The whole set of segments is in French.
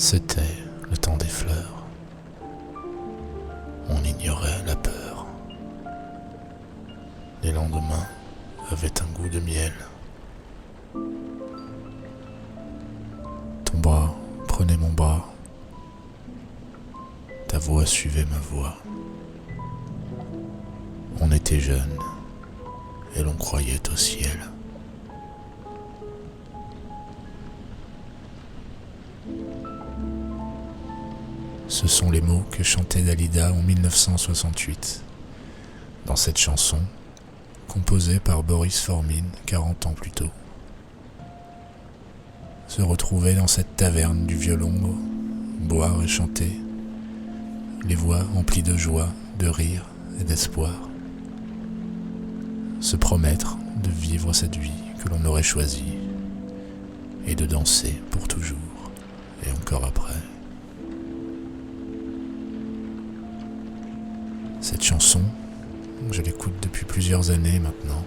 C'était le temps des fleurs. On ignorait la peur. Les lendemains avaient un goût de miel. Ton bras prenait mon bras. Ta voix suivait ma voix. On était jeunes et l'on croyait au ciel. Ce sont les mots que chantait Dalida en 1968. Dans cette chanson, composée par Boris Formine 40 ans plus tôt. Se retrouver dans cette taverne du vieux Londres, boire et chanter, les voix emplies de joie, de rire et d'espoir. Se promettre de vivre cette vie que l'on aurait choisie et de danser pour toujours et encore après. Cette chanson, je l'écoute depuis plusieurs années maintenant,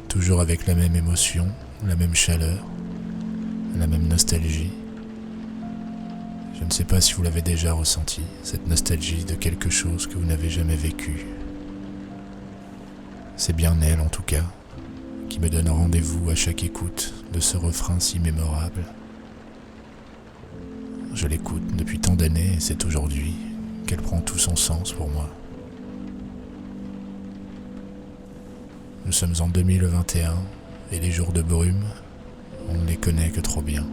toujours avec la même émotion, la même chaleur, la même nostalgie. Je ne sais pas si vous l'avez déjà ressenti, cette nostalgie de quelque chose que vous n'avez jamais vécu. C'est bien elle en tout cas, qui me donne rendez-vous à chaque écoute de ce refrain si mémorable. Je l'écoute depuis tant d'années et c'est aujourd'hui qu'elle prend tout son sens pour moi. Nous sommes en 2021 et les jours de brume, on ne les connaît que trop bien.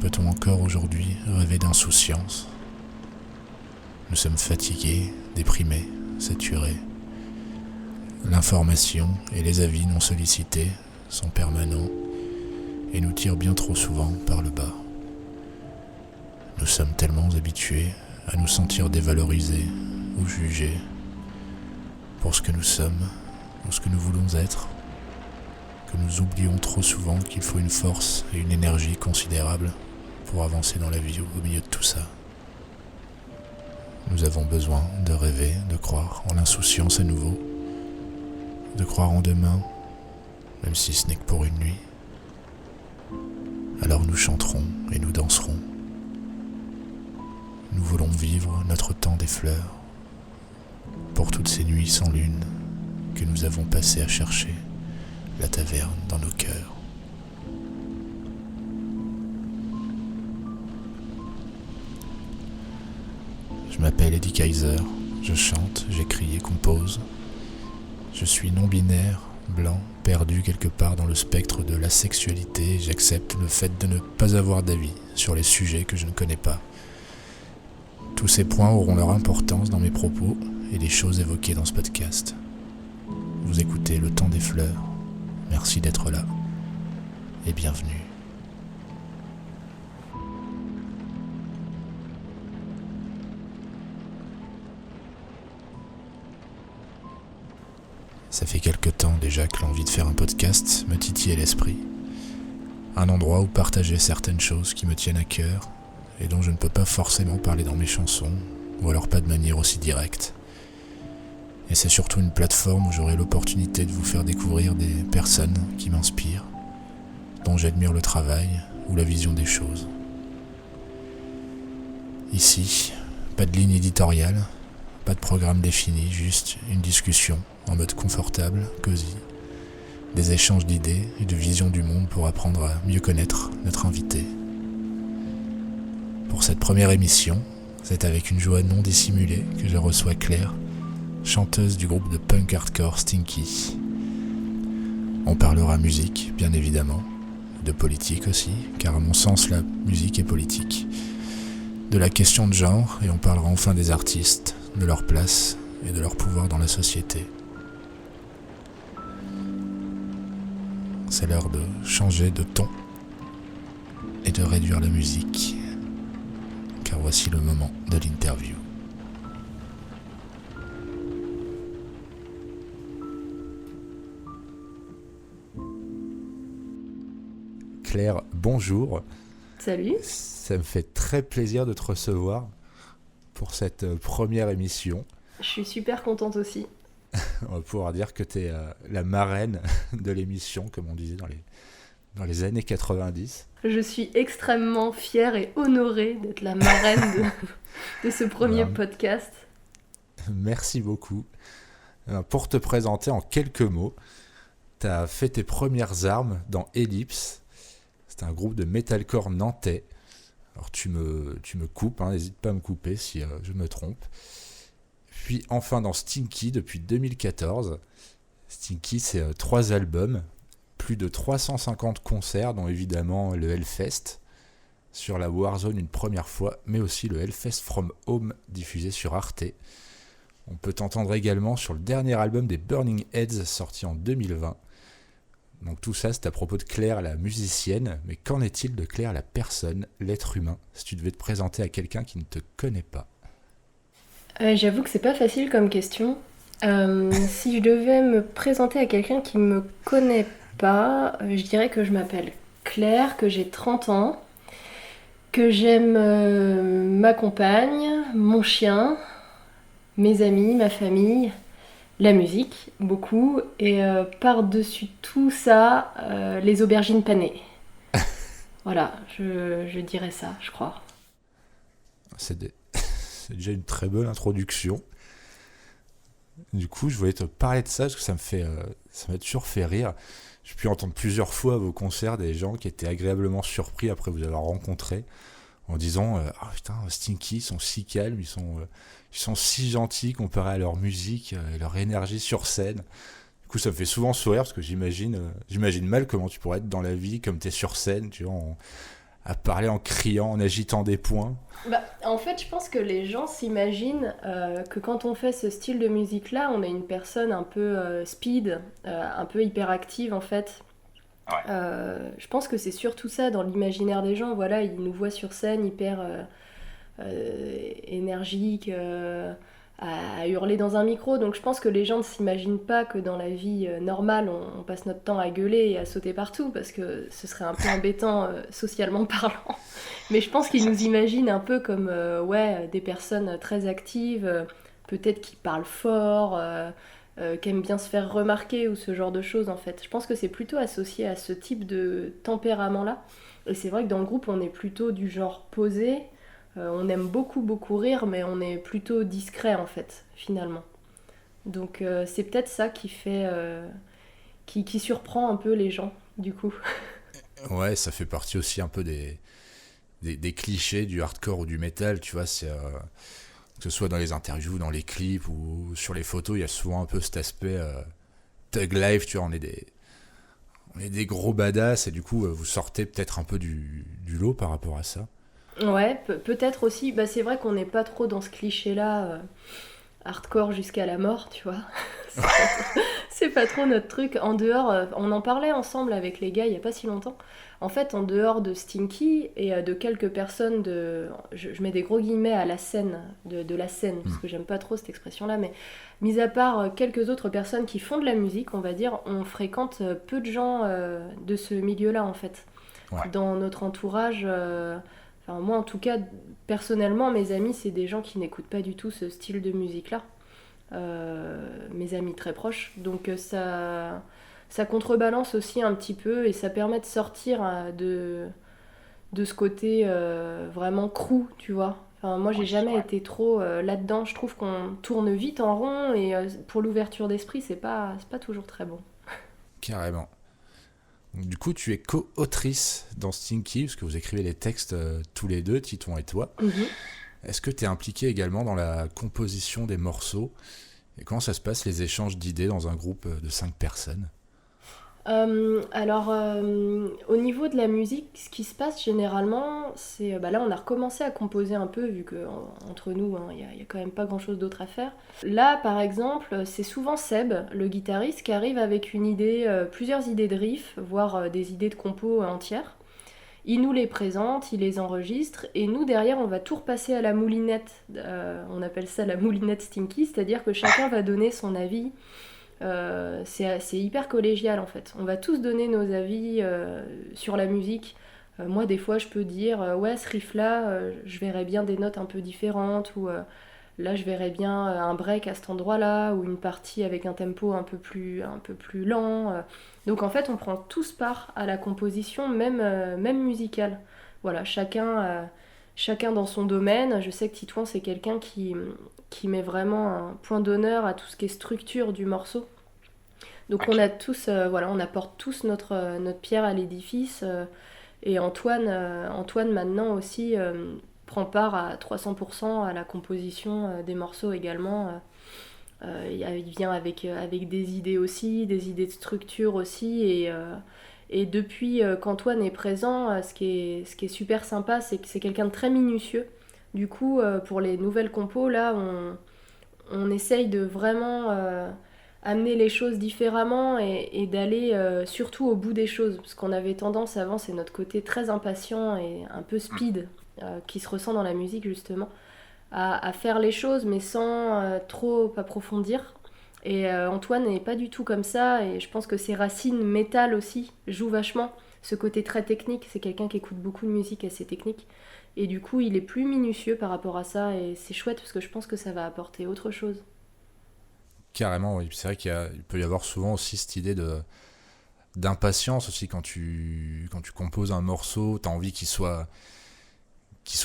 Peut-on encore aujourd'hui rêver d'insouciance ? Nous sommes fatigués, déprimés, saturés. L'information et les avis non sollicités sont permanents et nous tirent bien trop souvent par le bas. Nous sommes tellement habitués à nous sentir dévalorisés ou jugés pour ce que nous sommes ou ce que nous voulons être, que nous oublions trop souvent qu'il faut une force et une énergie considérables pour avancer dans la vie au milieu de tout ça. Nous avons besoin de rêver, de croire en l'insouciance à nouveau, de croire en demain, même si ce n'est que pour une nuit. Alors nous chanterons et nous danserons. Nous voulons vivre notre temps des fleurs, pour toutes ces nuits sans lune que nous avons passées à chercher la taverne dans nos cœurs. Je m'appelle Eddie Kaiser, je chante, j'écris et compose. Je suis non-binaire, blanc, perdu quelque part dans le spectre de la sexualité et j'accepte le fait de ne pas avoir d'avis sur les sujets que je ne connais pas. Tous ces points auront leur importance dans mes propos et les choses évoquées dans ce podcast. Vous écoutez Le Temps des Fleurs, merci d'être là et bienvenue. Ça fait quelque temps déjà que l'envie de faire un podcast me titillait l'esprit. Un endroit où partager certaines choses qui me tiennent à cœur et dont je ne peux pas forcément parler dans mes chansons, ou alors pas de manière aussi directe. Et c'est surtout une plateforme où j'aurai l'opportunité de vous faire découvrir des personnes qui m'inspirent, dont j'admire le travail ou la vision des choses. Ici, pas de ligne éditoriale, pas de programme défini, juste une discussion en mode confortable, cosy, des échanges d'idées et de visions du monde pour apprendre à mieux connaître notre invité. Pour cette première émission, c'est avec une joie non dissimulée que je reçois Claire, chanteuse du groupe de punk hardcore Stinky. On parlera musique, bien évidemment, de politique aussi, car à mon sens la musique est politique, de la question de genre, et on parlera enfin des artistes, de leur place et de leur pouvoir dans la société. C'est l'heure de changer de ton et de réduire la musique, car voici le moment de l'interview. Claire, bonjour. Salut. Ça me fait très plaisir de te recevoir pour cette première émission. Je suis super contente aussi. On va pouvoir dire que tu es la marraine de l'émission, comme on disait dans les années 90. Je suis extrêmement fière et honorée d'être la marraine de ce premier podcast. Merci beaucoup. Pour te présenter en quelques mots, tu as fait tes premières armes dans Ellipse. C'est un groupe de metalcore nantais. Alors tu me coupes, n'hésite pas à me couper si je me trompe. Puis enfin dans Stinky depuis 2014. Stinky, c'est 3 albums, plus de 350 concerts, dont évidemment le Hellfest sur la Warzone une première fois, mais aussi le Hellfest From Home diffusé sur Arte. On peut t'entendre également sur le dernier album des Burning Heads sorti en 2020. Donc tout ça, c'est à propos de Claire, la musicienne, mais qu'en est-il de Claire, la personne, l'être humain, si tu devais te présenter à quelqu'un qui ne te connaît pas? J'avoue que c'est pas facile comme question. Si je devais me présenter à quelqu'un qui me connaît pas, je dirais que je m'appelle Claire, que j'ai 30 ans, que j'aime ma compagne, mon chien, mes amis, ma famille, la musique, beaucoup, et par-dessus tout ça, les aubergines panées. Voilà, je dirais ça, je crois. C'est déjà une très bonne introduction. Du coup, je voulais te parler de ça parce que ça m'a toujours fait rire. J'ai pu entendre plusieurs fois à vos concerts des gens qui étaient agréablement surpris après vous avoir rencontré en disant ah putain, Stinky, ils sont si calmes, ils sont si gentils comparé à leur musique et leur énergie sur scène. Du coup, ça me fait souvent sourire parce que j'imagine mal comment tu pourrais être dans la vie comme tu es sur scène, tu vois, à parler en criant, en agitant des poings. En fait, je pense que les gens s'imaginent que quand on fait ce style de musique-là, on est une personne un peu speed, un peu hyperactive en fait. Ouais. Je pense que c'est surtout ça dans l'imaginaire des gens. Voilà, ils nous voient sur scène hyper énergiques, à hurler dans un micro. Donc je pense que les gens ne s'imaginent pas que dans la vie normale, on passe notre temps à gueuler et à sauter partout, parce que ce serait un peu embêtant socialement parlant. Mais je pense qu'ils nous imaginent un peu comme des personnes très actives, peut-être qui parlent fort, qui aiment bien se faire remarquer ou ce genre de choses en fait. Je pense que c'est plutôt associé à ce type de tempérament-là. Et c'est vrai que dans le groupe, on est plutôt du genre posé. On aime beaucoup rire, mais on est plutôt discret en fait, finalement. Donc c'est peut-être ça qui fait... qui surprend un peu les gens, du coup. Ouais, ça fait partie aussi un peu des clichés du hardcore ou du metal, tu vois, c'est... que ce soit dans les interviews, dans les clips ou sur les photos, il y a souvent un peu cet aspect thug life, tu vois, on est des gros badass et du coup vous sortez peut-être un peu du lot par rapport à ça. Ouais, peut-être aussi, c'est vrai qu'on n'est pas trop dans ce cliché-là, hardcore jusqu'à la mort, tu vois. C'est pas trop notre truc. En dehors, on en parlait ensemble avec les gars il y a pas si longtemps. En fait, en dehors de Stinky et de quelques personnes je mets des gros guillemets à la scène, de la scène, parce que j'aime pas trop cette expression-là, mais mis à part quelques autres personnes qui font de la musique, on va dire, on fréquente peu de gens de ce milieu-là, en fait. Ouais. Dans notre entourage... Enfin, moi, en tout cas, personnellement, mes amis, c'est des gens qui n'écoutent pas du tout ce style de musique-là. Mes amis très proches. Donc ça contrebalance aussi un petit peu et ça permet de sortir de ce côté vraiment crew, tu vois. Enfin, moi, j'ai jamais été trop là-dedans. Je trouve qu'on tourne vite en rond et pour l'ouverture d'esprit, c'est pas toujours très bon. Carrément. Du coup, tu es co-autrice dans Stinky, parce que vous écrivez les textes tous les deux, Titon et toi. Mm-hmm. Est-ce que tu es impliqué également dans la composition des morceaux? Et comment ça se passe, les échanges d'idées dans un groupe de 5 personnes? Alors, au niveau de la musique, ce qui se passe généralement, c'est... là, on a recommencé à composer un peu, vu qu'entre nous, il y a quand même pas grand-chose d'autre à faire. Là, par exemple, c'est souvent Seb, le guitariste, qui arrive avec une idée, plusieurs idées de riff, voire des idées de compos entières. Il nous les présente, il les enregistre, et nous, derrière, on va tout repasser à la moulinette. On appelle ça la moulinette Stinky, c'est-à-dire que chacun va donner son avis. C'est hyper collégial en fait. On va tous donner nos avis sur la musique. Moi des fois je peux dire ouais ce riff là je verrais bien des notes un peu différentes ou là je verrais bien un break à cet endroit-là, ou une partie avec un tempo un peu plus lent. Donc en fait, on prend tous part à la composition, même musicale. Voilà, chacun dans son domaine. Je sais que Titouan, c'est quelqu'un qui met vraiment un point d'honneur à tout ce qui est structure du morceau. Donc on a tous, voilà, on apporte tous notre pierre à l'édifice. Et Antoine maintenant aussi prend part à 300% à la composition des morceaux également. Il vient avec des idées aussi, des idées de structure aussi. Et depuis qu'Antoine est présent, ce qui est super sympa, c'est que c'est quelqu'un de très minutieux. Du coup, pour les nouvelles compos, là, on essaye de vraiment amener les choses différemment et d'aller surtout au bout des choses. Parce qu'on avait tendance avant, c'est notre côté très impatient et un peu speed qui se ressent dans la musique justement, à faire les choses mais sans trop approfondir. Et Antoine n'est pas du tout comme ça et je pense que ses racines métal aussi jouent vachement. Ce côté très technique, c'est quelqu'un qui écoute beaucoup de musique assez technique. Et du coup, il est plus minutieux par rapport à ça et c'est chouette parce que je pense que ça va apporter autre chose. Carrément, oui. C'est vrai il peut y avoir souvent aussi cette idée d'impatience aussi quand tu composes un morceau, t'as envie qu'il soit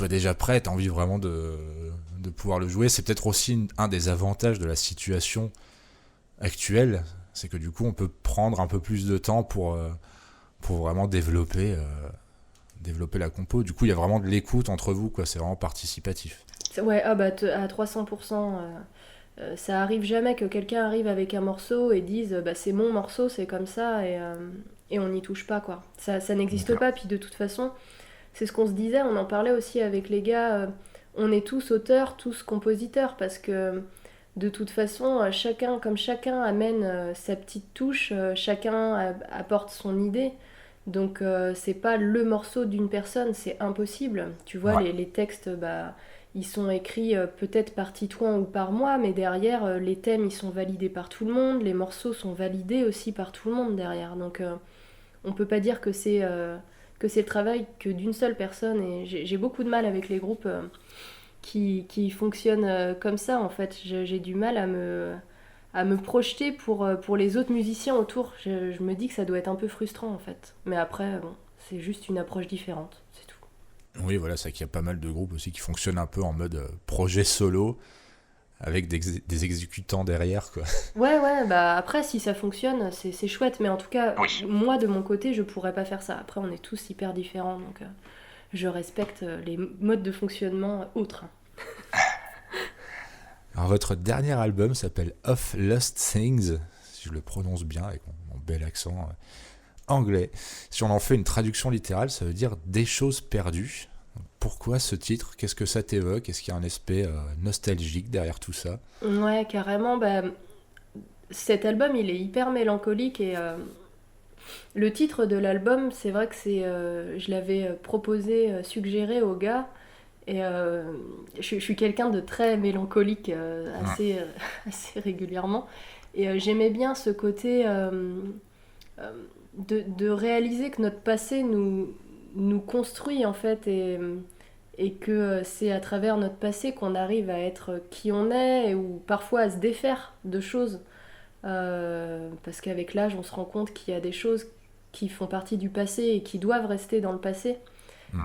déjà prêt, t'as envie vraiment de pouvoir le jouer. C'est peut-être aussi un des avantages de la situation actuelle, c'est que du coup on peut prendre un peu plus de temps pour vraiment développer la compo. Du coup il y a vraiment de l'écoute entre vous, quoi. C'est vraiment participatif. Ouais, ah bah à 300%. Ça arrive jamais que quelqu'un arrive avec un morceau et dise bah, c'est mon morceau, c'est comme ça et on n'y touche pas quoi. Ça n'existe pas, puis de toute façon, c'est ce qu'on se disait, on en parlait aussi avec les gars, on est tous auteurs, tous compositeurs parce que de toute façon, comme chacun amène sa petite touche, chacun apporte son idée. Donc c'est pas le morceau d'une personne, c'est impossible. Tu vois, Ouais. les textes, bah, ils sont écrits peut-être par Titouan ou par moi, mais derrière, les thèmes, ils sont validés par tout le monde, les morceaux sont validés aussi par tout le monde derrière. Donc on peut pas dire que c'est le travail que d'une seule personne. Et j'ai beaucoup de mal avec les groupes qui fonctionnent comme ça, en fait. J'ai du mal à me projeter pour les autres musiciens autour. Je me dis que ça doit être un peu frustrant, en fait. Mais après, bon, c'est juste une approche différente, c'est tout. Oui, voilà, c'est qu'il y a pas mal de groupes aussi qui fonctionnent un peu en mode projet solo, avec des exécutants derrière, quoi. Ouais, ouais, bah après, si ça fonctionne, c'est chouette. Mais en tout cas, moi, de mon côté, je pourrais pas faire ça. Après, on est tous hyper différents, donc je respecte les modes de fonctionnement autres. Alors, votre dernier album s'appelle Of Lost Things, si je le prononce bien avec mon bel accent anglais. Si on en fait une traduction littérale, ça veut dire des choses perdues. Pourquoi ce titre? Qu'est-ce que ça t'évoque? Est-ce qu'il y a un aspect nostalgique derrière tout ça? Ouais, carrément. Bah, cet album, il est hyper mélancolique et le titre de l'album, c'est vrai que je l'avais proposé, suggéré aux gars. Et je suis quelqu'un de très mélancolique assez régulièrement. Et j'aimais bien ce côté euh, de réaliser que notre passé nous construit en fait et que c'est à travers notre passé qu'on arrive à être qui on est ou parfois à se défaire de choses. Parce qu'avec l'âge, on se rend compte qu'il y a des choses qui font partie du passé et qui doivent rester dans le passé.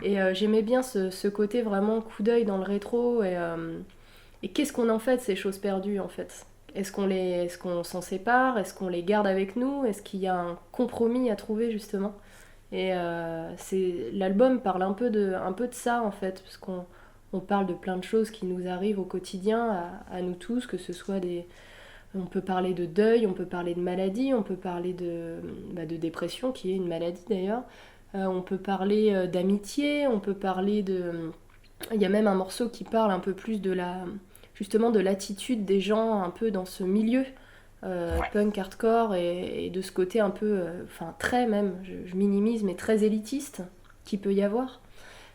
Et j'aimais bien ce côté vraiment coup d'œil dans le rétro. Et qu'est-ce qu'on en fait de ces choses perdues en fait? Est-ce qu'on s'en sépare? Est-ce qu'on les garde avec nous? Est-ce qu'il y a un compromis à trouver justement? Et l'album parle un peu de ça en fait, parce qu'on parle de plein de choses qui nous arrivent au quotidien à nous tous, que ce soit on peut parler de deuil, on peut parler de maladie, on peut parler de dépression, qui est une maladie d'ailleurs. On peut parler d'amitié, on peut parler de... Il y a même un morceau qui parle un peu plus justement de l'attitude des gens un peu dans ce milieu punk hardcore et de ce côté un peu, enfin très même, je minimise, mais très élitiste qu'il peut y avoir.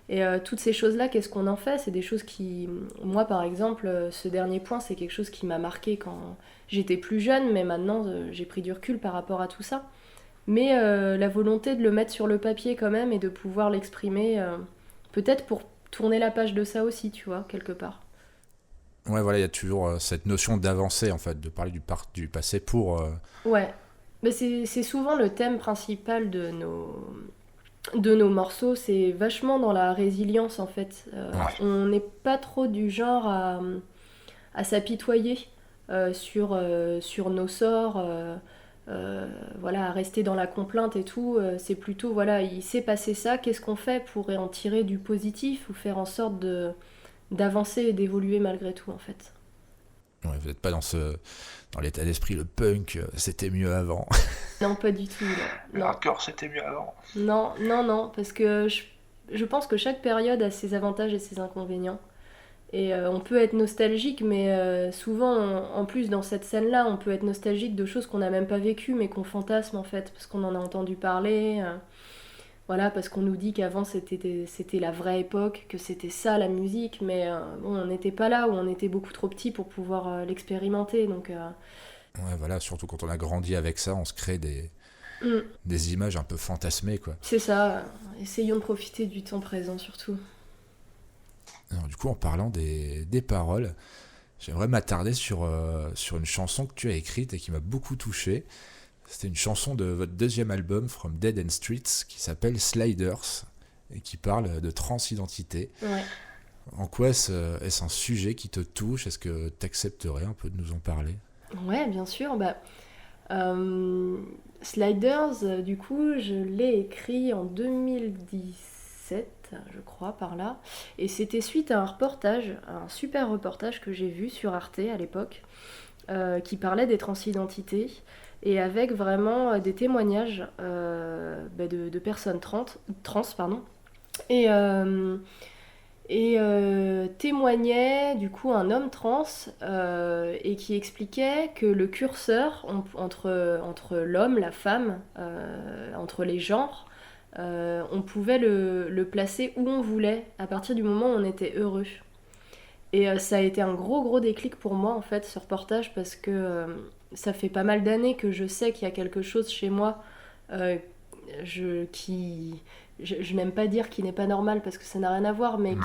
Et toutes ces choses-là, qu'est-ce qu'on en fait? C'est des choses qui... Moi, par exemple, ce dernier point, c'est quelque chose qui m'a marqué quand j'étais plus jeune, mais maintenant, j'ai pris du recul par rapport à tout ça. Mais la volonté de le mettre sur le papier quand même et de pouvoir l'exprimer, peut-être pour tourner la page de ça aussi, tu vois, quelque part. Ouais, voilà, il y a toujours cette notion d'avancer, en fait, de parler du passé pour... Ouais, mais c'est souvent le thème principal de nos morceaux, c'est vachement dans la résilience en fait. Ouais, On n'est pas trop du genre à s'apitoyer sur nos sorts, voilà, à rester dans la complainte et tout. C'est plutôt, voilà, il s'est passé ça, qu'est-ce qu'on fait pour en tirer du positif ou faire en sorte d'avancer et d'évoluer malgré tout en fait. ouais, vous n'êtes pas dans l'état d'esprit, le punk, c'était mieux avant. Non, pas du tout, non. Le Non, hardcore, c'était mieux avant. non, non, non, parce que je pense que chaque période a ses avantages et ses inconvénients. Et on peut être nostalgique, mais souvent, en plus, dans cette scène-là, on peut être nostalgique de choses qu'on n'a même pas vécues, mais qu'on fantasme en fait, parce qu'on en a entendu parler. Voilà, parce qu'on nous dit qu'avant c'était la vraie époque, que c'était ça la musique, mais bon, on n'était pas là, ou on était beaucoup trop petits pour pouvoir l'expérimenter. Donc, Ouais, voilà, surtout quand on a grandi avec ça, on se crée mm, des images un peu fantasmées, quoi. c'est ça. Essayons de profiter du temps présent surtout. Alors, du coup, en parlant des paroles, j'aimerais m'attarder sur une chanson que tu as écrite et qui m'a beaucoup touché. C'était une chanson de votre deuxième album, From Dead End Streets, qui s'appelle Sliders, et qui parle de transidentité. Ouais. En quoi est-ce un sujet qui te touche? Est-ce que tu accepterais un peu de nous en parler? Ouais, bien sûr. Bah, euh, Sliders, du coup, je l'ai écrit en 2017, je crois, par là. Et c'était suite à un reportage, un super reportage que j'ai vu sur Arte à l'époque, qui parlait des transidentités. Et avec vraiment des témoignages bah, de personnes trans, pardon. Et, témoignait du coup un homme trans et qui expliquait que le curseur entre l'homme, la femme, entre les genres, on pouvait le placer où on voulait à partir du moment où on était heureux. Et ça a été un gros gros déclic pour moi en fait ce reportage parce que ça fait pas mal d'années que je sais qu'il y a quelque chose chez moi euh, qui je n'aime pas dire qui n'est pas normal parce que ça n'a rien à voir, mais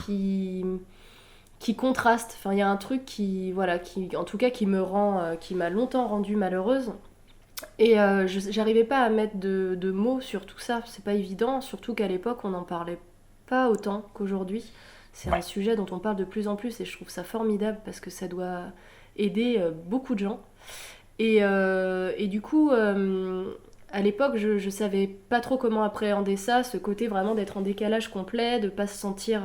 qui contraste. Enfin, il y a un truc qui, voilà, qui, en tout cas, qui me rend, qui m'a longtemps rendue malheureuse. Et j'arrivais pas à mettre de mots sur tout ça. C'est pas évident, surtout qu'à l'époque, on n'en parlait pas autant qu'aujourd'hui. C'est un Ouais. sujet dont on parle de plus en plus et je trouve ça formidable parce que ça doit aider beaucoup de gens. Et du coup, à l'époque, je savais pas trop comment appréhender ça, ce côté vraiment d'être en décalage complet, de pas se sentir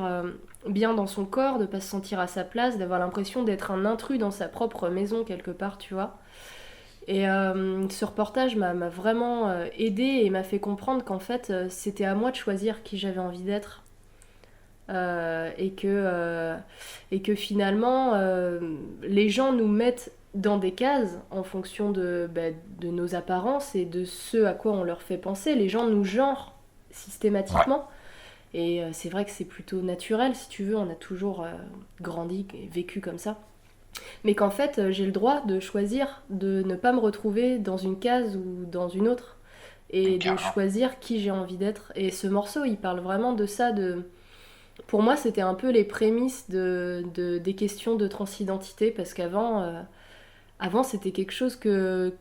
bien dans son corps, de pas se sentir à sa place, d'avoir l'impression d'être un intrus dans sa propre maison quelque part, tu vois. Et ce reportage m'a vraiment aidé et m'a fait comprendre qu'en fait, c'était à moi de choisir qui j'avais envie d'être. Et que finalement, les gens nous mettent dans des cases en fonction bah, de nos apparences et de ce à quoi on leur fait penser. Les gens nous genrent Ouais. systématiquement. Et c'est vrai que c'est plutôt naturel, si tu veux, on a toujours grandi et vécu comme ça. Mais qu'en fait, j'ai le droit de choisir de ne pas me retrouver dans une case ou dans une autre. Et de Carrément. choisir qui j'ai envie d'être. Et ce morceau, il parle vraiment de ça, pour moi, c'était un peu les prémices des questions de transidentité, parce qu'avant, avant, c'était quelque chose que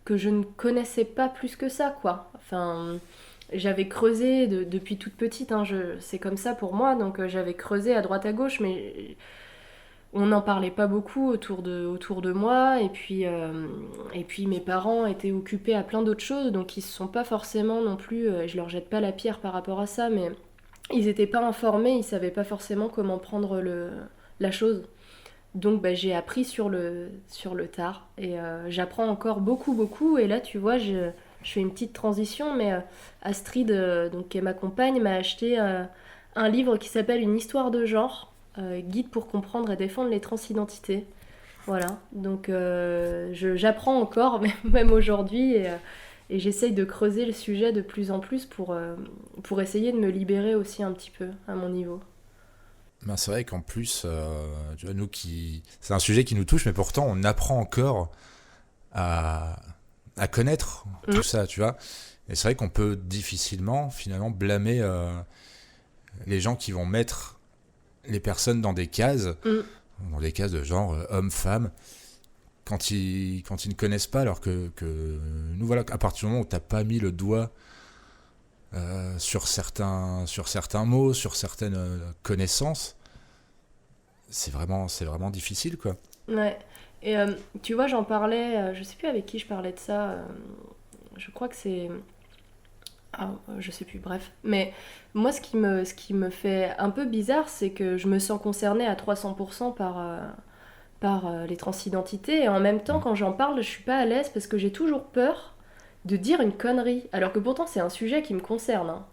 je ne connaissais pas plus que ça, quoi. Enfin, j'avais creusé depuis toute petite, hein, c'est comme ça pour moi, donc j'avais creusé à droite à gauche, mais on n'en parlait pas beaucoup autour de moi, et puis mes parents étaient occupés à plein d'autres choses, donc ils se sont pas forcément non plus, je leur jette pas la pierre par rapport à ça, mais ils n'étaient pas informés, ils savaient pas forcément comment prendre la chose. Donc bah, j'ai appris sur le tard et j'apprends encore beaucoup beaucoup et là tu vois je fais une petite transition mais Astrid donc qui est ma compagne m'a acheté un livre qui s'appelle Une histoire de genre, guide pour comprendre et défendre les transidentités. Voilà, donc j'apprends encore même aujourd'hui et j'essaye de creuser le sujet de plus en plus pour essayer de me libérer aussi un petit peu à mon niveau. Ben, c'est vrai qu'en plus, tu vois, c'est un sujet qui nous touche, mais pourtant on apprend encore à, à connaître tout Mm. ça, tu vois. Et c'est vrai qu'on peut difficilement, finalement, blâmer les gens qui vont mettre les personnes dans des cases Mm. dans des cases de genre homme-femme, quand ils ne connaissent pas, alors que nous, voilà, à partir du moment où tu n'as pas mis le doigt sur certains mots, sur certaines connaissances, c'est vraiment difficile, quoi. Ouais. Et tu vois, j'en parlais, je sais plus avec qui je parlais de ça. Je crois que c'est. Ah, je sais plus, bref. Mais moi, ce qui me fait un peu bizarre, c'est que je me sens concernée à 300% par les transidentités. Et en même temps, Mm. quand j'en parle, je suis pas à l'aise parce que j'ai toujours peur de dire une connerie. Alors que pourtant, c'est un sujet qui me concerne, hein.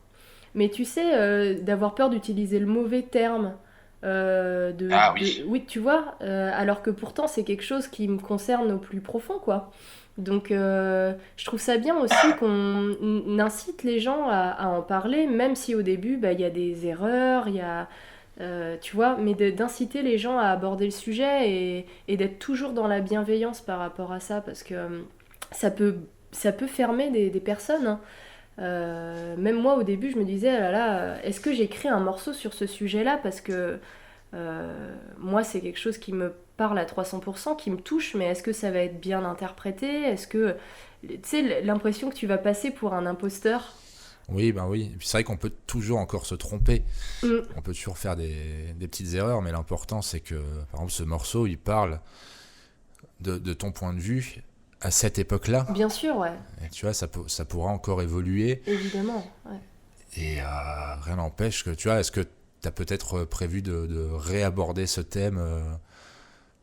Mais tu sais, d'avoir peur d'utiliser le mauvais terme. Ah oui. Oui, tu vois, alors que pourtant, c'est quelque chose qui me concerne au plus profond, quoi. Donc, je trouve ça bien aussi qu'on incite les gens à en parler, même si au début, bah, il y a des erreurs, il y a, tu vois, mais d'inciter les gens à aborder le sujet et d'être toujours dans la bienveillance par rapport à ça, parce que ça peut, ça peut fermer des personnes, hein. Même moi, au début, je me disais, ah là là, est-ce que j'écris un morceau sur ce sujet-là? Parce que moi, c'est quelque chose qui me parle à 300%, qui me touche, mais est-ce que ça va être bien interprété? Est-ce que, tu sais, l'impression que tu vas passer pour un imposteur? Oui, ben oui. Et puis c'est vrai qu'on peut toujours encore se tromper. Mm. On peut toujours faire des petites erreurs, mais l'important, c'est que, par exemple, ce morceau, il parle de ton point de vue à cette époque-là. Bien sûr, ouais, Et tu vois, ça pourra encore évoluer. évidemment. Ouais. Et rien n'empêche que, tu vois, est-ce que tu as peut-être prévu de réaborder ce thème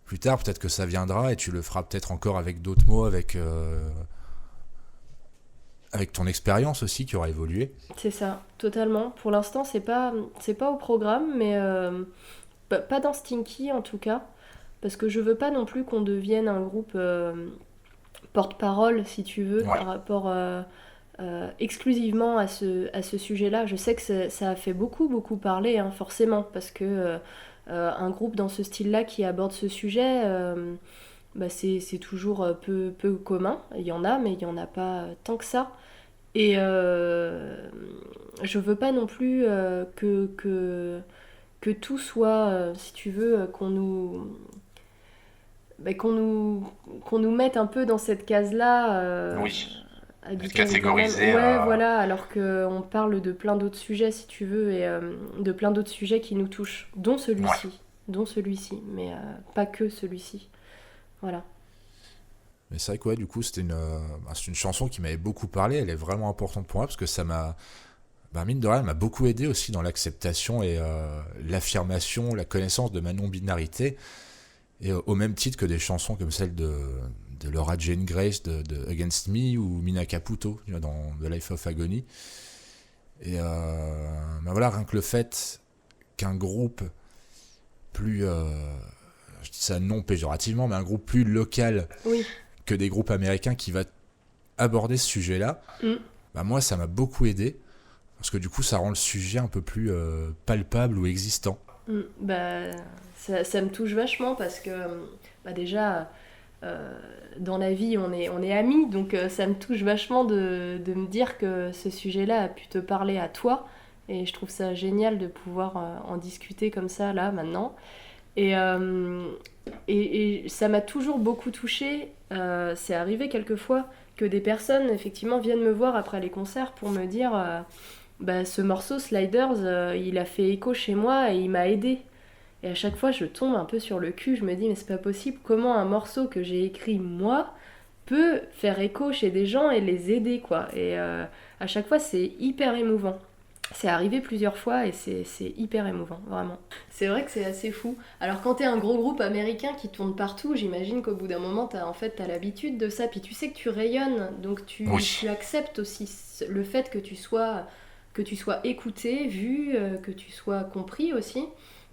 plus tard? Peut-être que ça viendra et tu le feras peut-être encore avec d'autres mots, avec ton expérience aussi qui aura évolué. C'est ça, totalement. Pour l'instant, c'est pas au programme, mais pas dans Stinky en tout cas, parce que je veux pas non plus qu'on devienne un groupe porte-parole, si tu veux, Ouais. par rapport exclusivement à ce sujet-là. Je sais que ça a fait beaucoup, beaucoup parler, hein, forcément, parce que un groupe dans ce style-là qui aborde ce sujet, bah c'est toujours peu commun. Il y en a, mais il y en a pas tant que ça. Et je veux pas non plus que tout soit, si tu veux, bah, qu'on nous mette un peu dans cette case-là, Oui. à Être dire les mêmes. catégorisé. Ouais, voilà, alors qu'on parle de plein d'autres sujets, si tu veux, et de plein d'autres sujets qui nous touchent, dont Ouais. celui-ci. Dont celui-ci, mais pas que celui-ci. Voilà. Mais c'est vrai que ouais, du coup, c'est une chanson qui m'avait beaucoup parlé. Elle est vraiment importante pour moi parce que ça m'a, bah, mine de rien, elle m'a beaucoup aidé aussi dans l'acceptation et l'affirmation, la connaissance de ma non-binarité. Et au même titre que des chansons comme celle de Laura Jane Grace de Against Me ou Mina Caputo, tu vois, dans The Life of Agony. Et bah voilà, rien que le fait qu'un groupe plus, je dis ça non péjorativement, mais un groupe plus local Oui. que des groupes américains qui va aborder ce sujet-là, Mm. bah moi ça m'a beaucoup aidé parce que du coup ça rend le sujet un peu plus palpable ou existant. Bah, ça me touche vachement parce que bah déjà, euh, dans la vie, on est amis, donc ça me touche vachement de me dire que ce sujet-là a pu te parler à toi. Et je trouve ça génial de pouvoir en discuter comme ça, là, maintenant. Et, et ça m'a toujours beaucoup touchée. C'est arrivé quelquefois que des personnes, effectivement, viennent me voir après les concerts pour me dire bah, ce morceau, Sliders, il a fait écho chez moi et il m'a aidé. Et à chaque fois, je tombe un peu sur le cul. Je me dis, mais c'est pas possible. Comment un morceau que j'ai écrit moi peut faire écho chez des gens et les aider, quoi. Et à chaque fois, c'est hyper émouvant. C'est arrivé plusieurs fois et c'est hyper émouvant, vraiment. C'est vrai que c'est assez fou. Alors quand t'es un gros groupe américain qui tourne partout, j'imagine qu'au bout d'un moment, t'as l'habitude de ça. Puis tu sais que tu rayonnes, donc Oui. tu acceptes aussi le fait que tu sois écouté, vu, que tu sois compris aussi.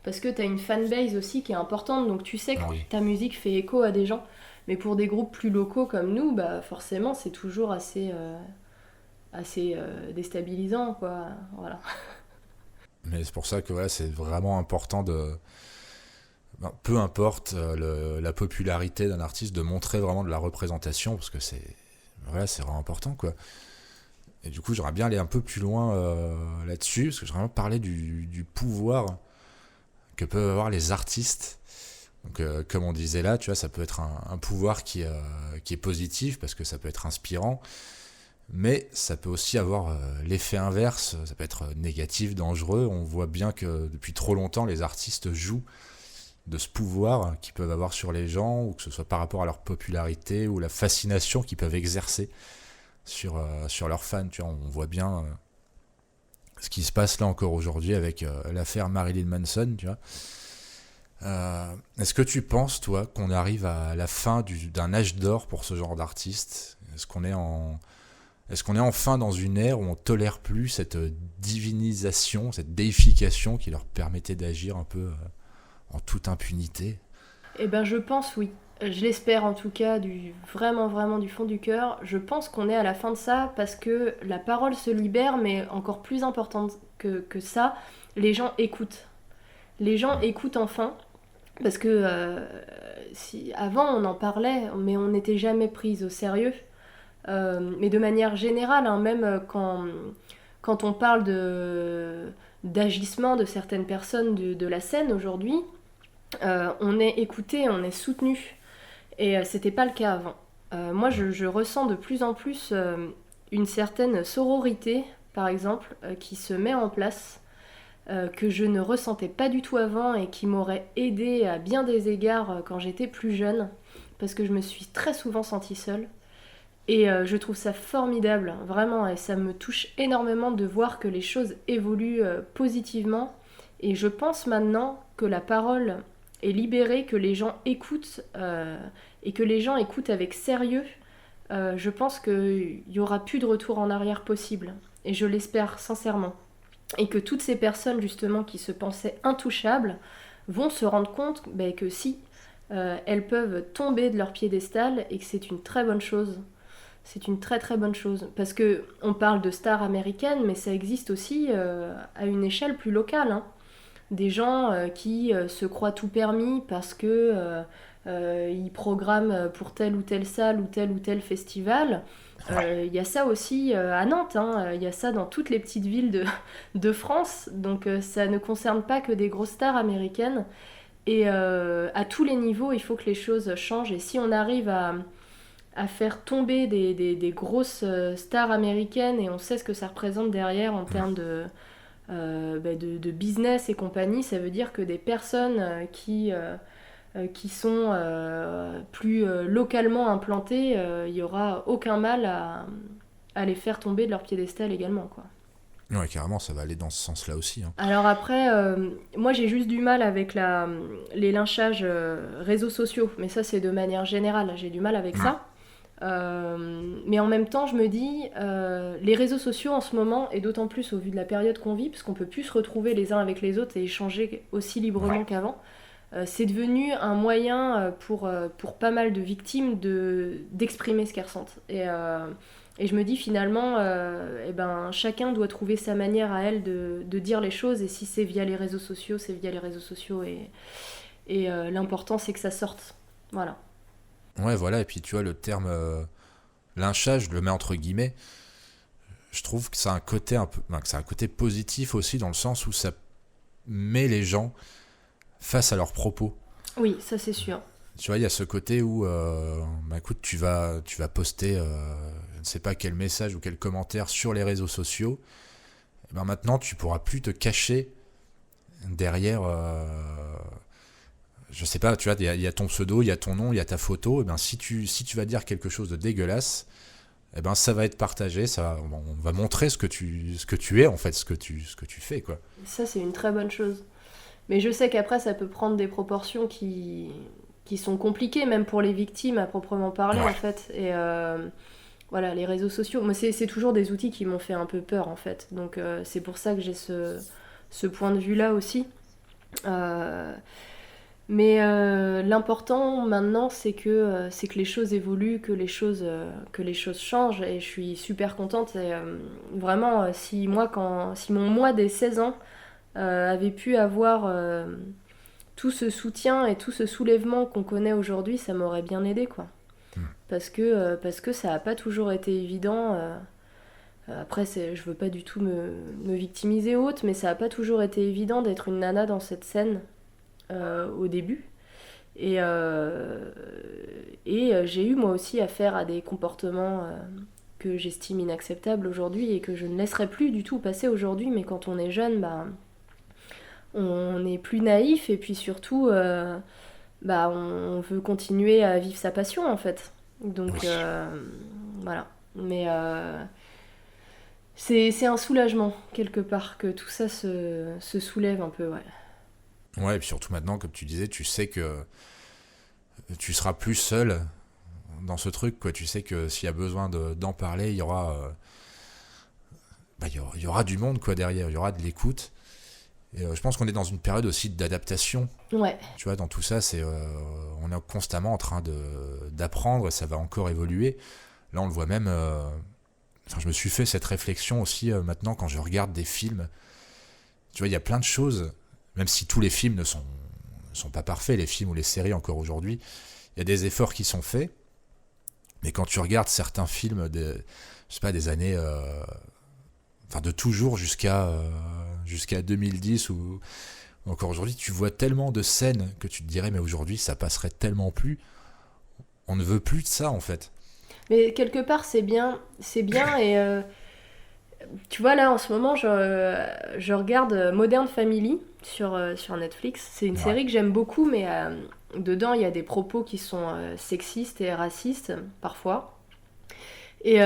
Parce que t'as une fanbase aussi qui est importante, donc tu sais que Oui. ta musique fait écho à des gens. Mais pour des groupes plus locaux comme nous, bah forcément, c'est toujours assez déstabilisant, quoi. Voilà. Mais c'est pour ça que ouais, c'est vraiment important de, ben, peu importe la popularité d'un artiste, de montrer vraiment de la représentation parce que c'est vraiment important, quoi. Et du coup j'aimerais bien aller un peu plus loin là-dessus parce que j'aimerais bien parler du pouvoir que peuvent avoir les artistes Donc, comme on disait là, tu vois, ça peut être un pouvoir qui est positif parce que ça peut être inspirant, mais ça peut aussi avoir l'effet inverse, ça peut être négatif, dangereux. On voit bien que depuis trop longtemps, les artistes jouent de ce pouvoir qu'ils peuvent avoir sur les gens, ou que ce soit par rapport à leur popularité ou la fascination qu'ils peuvent exercer sur leurs fans. Tu vois, on voit bien ce qui se passe là encore aujourd'hui avec l'affaire Marilyn Manson, tu vois. Est-ce que tu penses, toi, qu'on arrive à la fin d'un âge d'or pour ce genre d'artistes ? Est-ce qu'on est enfin dans une ère où on tolère plus cette divinisation, cette déification qui leur permettait d'agir un peu en toute impunité ? Eh ben, je pense oui. Je l'espère en tout cas, vraiment du fond du cœur. Je pense qu'on est à la fin de ça parce que la parole se libère, mais encore plus importante que ça, les gens écoutent. Les gens écoutent enfin. Parce que avant on en parlait, mais on n'était jamais prise au sérieux. Mais de manière générale, hein, même quand on parle d'agissement de certaines personnes de la scène aujourd'hui, on est écouté, on est soutenu. Et c'était pas le cas avant. Moi, je ressens de plus en plus une certaine sororité, par exemple, qui se met en place, que je ne ressentais pas du tout avant et qui m'aurait aidée à bien des égards quand j'étais plus jeune, parce que je me suis très souvent sentie seule. Et je trouve ça formidable, vraiment, et ça me touche énormément de voir que les choses évoluent positivement. Et je pense maintenant que la parole est libérée, que les gens écoutent, et que les gens écoutent avec sérieux. Je pense qu'il n'y aura plus de retour en arrière possible, et je l'espère sincèrement. Et que toutes ces personnes justement qui se pensaient intouchables vont se rendre compte que si, elles peuvent tomber de leur piédestal et que c'est une très bonne chose. C'est une très très bonne chose. Parce qu'on parle de stars américaines, mais ça existe aussi à une échelle plus locale. Hein. Des gens qui se croient tout permis parce que ils programment pour telle ou telle salle ou tel festival. Il y a ça aussi à Nantes, hein. Il y a ça dans toutes les petites villes de France, donc ça ne concerne pas que des grosses stars américaines. Et à tous les niveaux, il faut que les choses changent. Et si on arrive à faire tomber des grosses stars américaines, et on sait ce que ça représente derrière en termes de business et compagnie, ça veut dire que des personnes qui sont plus localement implantées, il n'y aura aucun mal à les faire tomber de leur piédestal également, quoi. Ouais, carrément, ça va aller dans ce sens-là aussi. Hein. Alors après, moi j'ai juste du mal avec les lynchages réseaux sociaux, mais ça c'est de manière générale, j'ai du mal avec ça. Mais en même temps, je me dis, les réseaux sociaux en ce moment, et d'autant plus au vu de la période qu'on vit, parce qu'on peut plus se retrouver les uns avec les autres et échanger aussi librement qu'avant, c'est devenu un moyen pour pas mal de victimes d'exprimer ce qu'elles ressentent. Et je me dis finalement, chacun doit trouver sa manière à elle de dire les choses, et si c'est via les réseaux sociaux, c'est via les réseaux sociaux, et l'important c'est que ça sorte. Voilà. Ouais, voilà, et puis tu vois, le terme lynchage, je le mets entre guillemets, je trouve que ça a un côté que ça a un côté positif aussi, dans le sens où ça met les gens face à leurs propos. Oui, ça c'est sûr. Tu vois, il y a ce côté où, écoute, tu vas poster, je ne sais pas quel message ou quel commentaire sur les réseaux sociaux, et ben maintenant tu pourras plus te cacher derrière... je sais pas, tu vois, il y a ton pseudo, il y a ton nom, il y a ta photo, et ben si tu vas dire quelque chose de dégueulasse, et ben ça va être partagé, on va montrer ce que tu es en fait, ce que tu fais, quoi. Ça c'est une très bonne chose. Mais je sais qu'après ça peut prendre des proportions qui sont compliquées, même pour les victimes à proprement parler, en fait. Et voilà, les réseaux sociaux, moi c'est toujours des outils qui m'ont fait un peu peur, en fait. Donc c'est pour ça que j'ai ce point de vue-là aussi. Mais l'important maintenant, c'est que les choses évoluent, que les choses changent, et je suis super contente. Et vraiment, si mon moi des 16 ans avait pu avoir tout ce soutien et tout ce soulèvement qu'on connaît aujourd'hui, ça m'aurait bien aidé, quoi. Parce que ça n'a pas toujours été évident. Après, je veux pas du tout me victimiser ou autre, mais ça n'a pas toujours été évident d'être une nana dans cette scène au début. Et j'ai eu moi aussi affaire à des comportements que j'estime inacceptables aujourd'hui et que je ne laisserai plus du tout passer aujourd'hui. Mais quand on est jeune, on est plus naïf et puis surtout, on veut continuer à vivre sa passion en fait. Donc voilà. Mais c'est un soulagement quelque part que tout ça se soulève un peu, ouais. Ouais, et puis surtout maintenant, comme tu disais, tu sais que tu seras plus seul dans ce truc, quoi. Tu sais que s'il y a besoin d'en parler, il y aura du monde, quoi, derrière. Il y aura de l'écoute. Et je pense qu'on est dans une période aussi d'adaptation. Ouais. Tu vois, dans tout ça, on est constamment en train d'apprendre et ça va encore évoluer. Là, on le voit même. Je me suis fait cette réflexion aussi maintenant quand je regarde des films. Tu vois, il y a plein de choses, même si tous les films ne sont pas parfaits, les films ou les séries encore aujourd'hui, il y a des efforts qui sont faits. Mais quand tu regardes certains films des années, de toujours jusqu'à 2010 ou encore aujourd'hui, tu vois tellement de scènes que tu te dirais mais aujourd'hui ça passerait tellement plus. On ne veut plus de ça en fait. Mais quelque part c'est bien et tu vois là en ce moment je regarde Modern Family sur Netflix. C'est une série que j'aime beaucoup mais dedans il y a des propos qui sont sexistes et racistes parfois. Et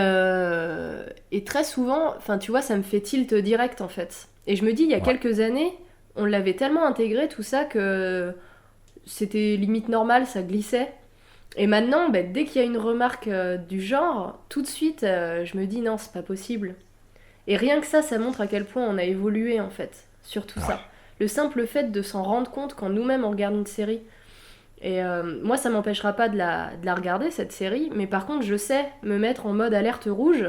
très souvent, tu vois, ça me fait tilt direct en fait. Et je me dis, il y a quelques années, on l'avait tellement intégré tout ça que c'était limite normal, ça glissait. Et maintenant, dès qu'il y a une remarque du genre, tout de suite, je me dis non, c'est pas possible. Et rien que ça montre à quel point on a évolué en fait, sur tout ça. Le simple fait de s'en rendre compte quand nous-mêmes on regarde une série. Et moi, ça m'empêchera pas de la regarder, cette série, mais par contre, je sais me mettre en mode alerte rouge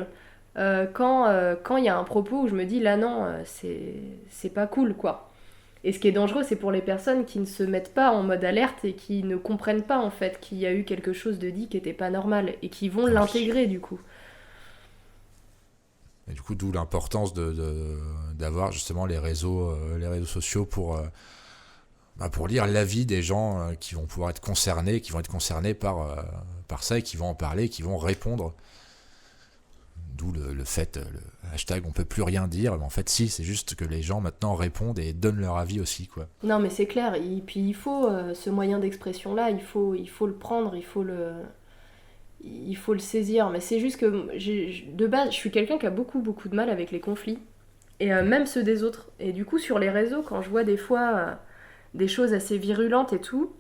quand il y a un propos où je me dis, là non, c'est pas cool, quoi. Et ce qui est dangereux, c'est pour les personnes qui ne se mettent pas en mode alerte et qui ne comprennent pas, en fait, qu'il y a eu quelque chose de dit qui était pas normal, et qui vont l'intégrer, du coup. Et du coup, d'où l'importance d'avoir justement les réseaux sociaux pour lire l'avis des gens qui vont pouvoir être concernés, par ça et qui vont en parler, qui vont répondre. D'où le fait, le hashtag on peut plus rien dire, mais en fait si, c'est juste que les gens maintenant répondent et donnent leur avis aussi, quoi. Non mais c'est clair, et puis il faut ce moyen d'expression là, il faut le prendre, il faut le saisir, mais c'est juste que de base je suis quelqu'un qui a beaucoup de mal avec les conflits, et même ceux des autres, et du coup sur les réseaux quand je vois des fois des choses assez virulentes et tout,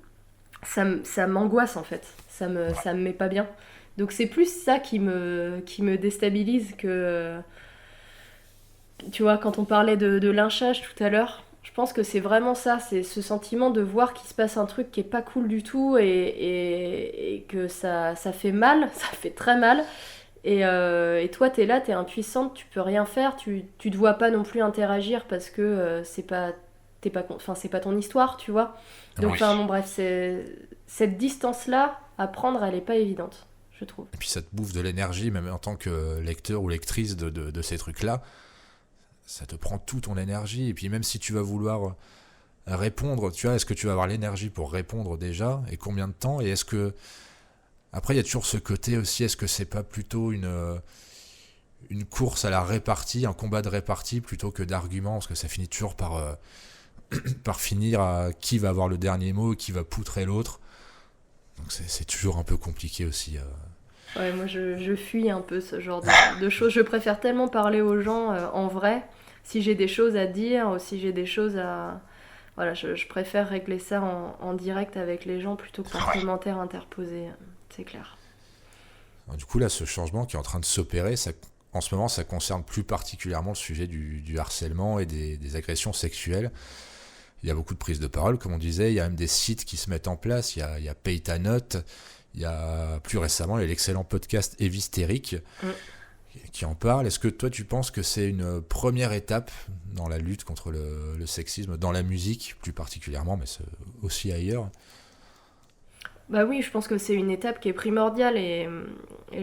ça m'angoisse en fait, ça me met pas bien. Donc c'est plus ça qui me déstabilise que... Tu vois, quand on parlait de lynchage tout à l'heure, je pense que c'est vraiment ça, c'est ce sentiment de voir qu'il se passe un truc qui est pas cool du tout et que ça fait mal, ça fait très mal. Et toi, t'es là, t'es impuissante, tu peux rien faire, tu te vois pas non plus interagir parce que c'est pas ton histoire, tu vois. Donc, bref, cette distance-là à prendre, elle est pas évidente, je trouve. Et puis ça te bouffe de l'énergie, même en tant que lecteur ou lectrice de ces trucs-là. Ça te prend toute ton énergie. Et puis même si tu vas vouloir répondre, tu vois, est-ce que tu vas avoir l'énergie pour répondre déjà ? Et combien de temps ? Et est-ce que... Après, il y a toujours ce côté aussi, est-ce que c'est pas plutôt une course à la répartie, un combat de répartie plutôt que d'arguments ? Parce que ça finit toujours par finir à qui va avoir le dernier mot, qui va poutrer l'autre. Donc c'est toujours un peu compliqué aussi. Ouais, moi je fuis un peu ce genre de choses. Je préfère tellement parler aux gens en vrai, si j'ai des choses à dire ou si j'ai des choses à... Voilà, je préfère régler ça en direct avec les gens plutôt que par commentaire interposé, c'est clair. Alors, du coup là, ce changement qui est en train de s'opérer, en ce moment ça concerne plus particulièrement le sujet du harcèlement et des agressions sexuelles. Il y a beaucoup de prises de parole, comme on disait, il y a même des sites qui se mettent en place, il y a Pay ta note, il y a plus récemment l'excellent podcast Évistérique qui en parle. Est-ce que toi tu penses que c'est une première étape dans la lutte contre le sexisme, dans la musique plus particulièrement, mais aussi ailleurs ? Bah oui, je pense que c'est une étape qui est primordiale et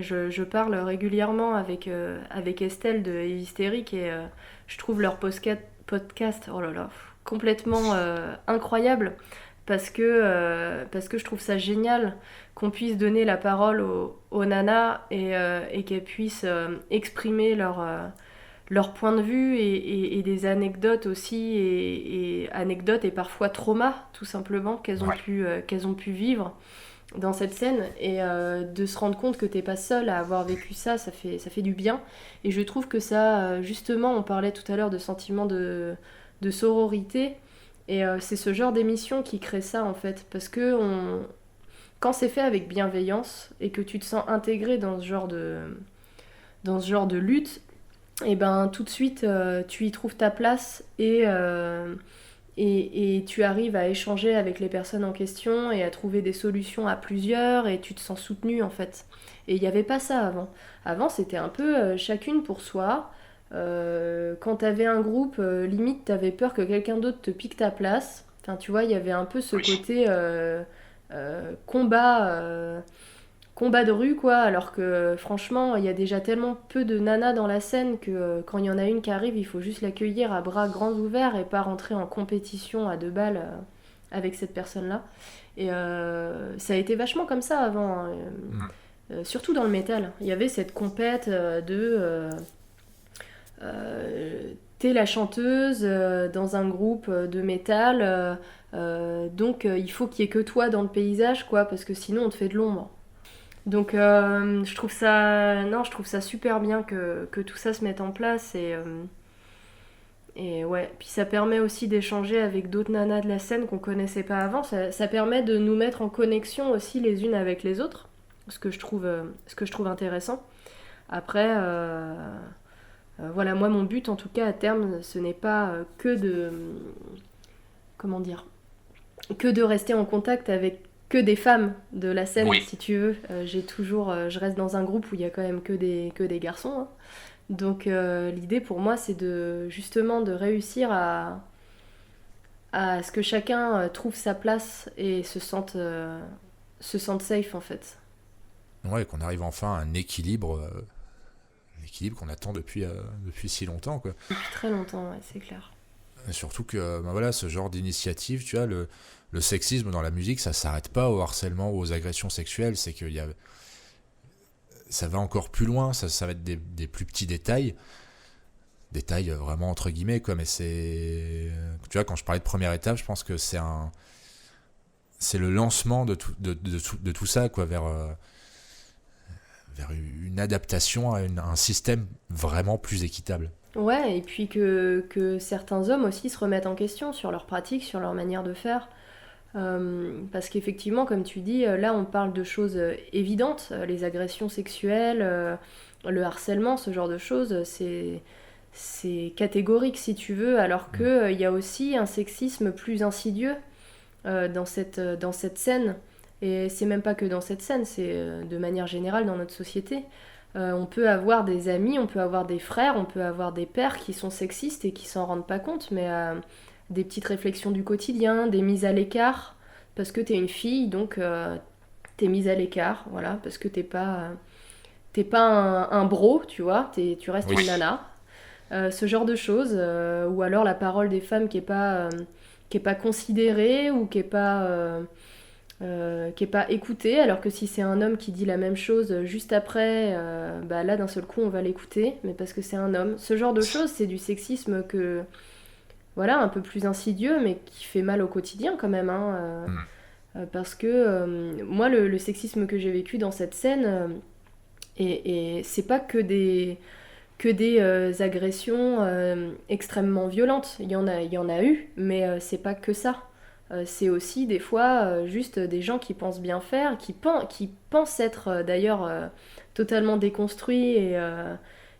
je parle régulièrement avec Estelle de Évistérique et je trouve leur podcast, oh là là, complètement incroyable parce que je trouve ça génial qu'on puisse donner la parole aux nanas et qu'elles puissent exprimer leur point de vue et des anecdotes aussi, et anecdotes et parfois traumas, tout simplement, qu'elles ont pu vivre dans cette scène, et de se rendre compte que t'es pas seule à avoir vécu ça, ça fait du bien. Et je trouve que ça, justement, on parlait tout à l'heure de sentiment de sororité, et c'est ce genre d'émission qui crée ça, en fait, parce que quand c'est fait avec bienveillance et que tu te sens intégré dans ce genre de lutte, et ben tout de suite tu y trouves ta place, et tu arrives à échanger avec les personnes en question et à trouver des solutions à plusieurs, et tu te sens soutenu, en fait. Et il n'y avait pas ça avant. Avant, c'était un peu chacune pour soi. Quand t'avais un groupe, limite t'avais peur que quelqu'un d'autre te pique ta place. Enfin, tu vois, il y avait un peu ce côté combat de rue, quoi, alors que franchement il y a déjà tellement peu de nanas dans la scène que quand il y en a une qui arrive, il faut juste l'accueillir à bras grands ouverts et pas rentrer en compétition à 2 balles avec cette personne-là. Et ça a été vachement comme ça avant, hein. Surtout dans le métal, il y avait cette compète t'es la chanteuse dans un groupe de métal, donc il faut qu'il y ait que toi dans le paysage, quoi, parce que sinon on te fait de l'ombre. Donc je trouve ça super bien que tout ça se mette en place, et ouais, puis ça permet aussi d'échanger avec d'autres nanas de la scène qu'on connaissait pas avant. Ça permet de nous mettre en connexion aussi les unes avec les autres, ce que je trouve intéressant. Après, voilà, moi mon but en tout cas à terme, ce n'est pas que de rester en contact avec que des femmes de la scène, si tu veux. Je reste dans un groupe où il y a quand même que des garçons, hein. Donc l'idée pour moi, c'est justement de réussir à ce que chacun trouve sa place et se sente safe, en fait. Ouais, qu'on arrive enfin à un équilibre qu'on attend depuis si longtemps, quoi. Depuis très longtemps, ouais, c'est clair. Et surtout que voilà, ce genre d'initiative, tu vois, le sexisme dans la musique, ça s'arrête pas au harcèlement ou aux agressions sexuelles, c'est qu'il y a... Ça va encore plus loin, ça va être des plus petits détails vraiment entre guillemets, quoi, mais c'est... Tu vois, quand je parlais de première étape, je pense que c'est le lancement de tout ça, quoi, vers une adaptation à un système vraiment plus équitable. Ouais, et puis que certains hommes aussi se remettent en question sur leurs pratiques, sur leur manière de faire. Parce qu'effectivement, comme tu dis, là on parle de choses évidentes, les agressions sexuelles, le harcèlement, ce genre de choses, c'est catégorique, si tu veux, alors qu'il y a aussi un sexisme plus insidieux dans cette scène. Et c'est même pas que dans cette scène, c'est de manière générale dans notre société. On peut avoir des amis, on peut avoir des frères, on peut avoir des pères qui sont sexistes et qui s'en rendent pas compte, mais des petites réflexions du quotidien, des mises à l'écart, parce que t'es une fille, donc t'es mise à l'écart, voilà, parce que t'es pas un bro, tu vois, tu restes une nana. Ce genre de choses, ou alors la parole des femmes qui est pas considérée, ou qui est pas écoutée, alors que si c'est un homme qui dit la même chose juste après, bah là d'un seul coup on va l'écouter, mais parce que c'est un homme. Ce genre de choses, c'est du sexisme voilà, un peu plus insidieux, mais qui fait mal au quotidien quand même, hein, parce que moi le sexisme que j'ai vécu dans cette scène, et c'est pas que des agressions extrêmement violentes, il y en a eu, mais c'est pas que ça. C'est aussi des fois juste des gens qui pensent bien faire, qui pensent être d'ailleurs totalement déconstruits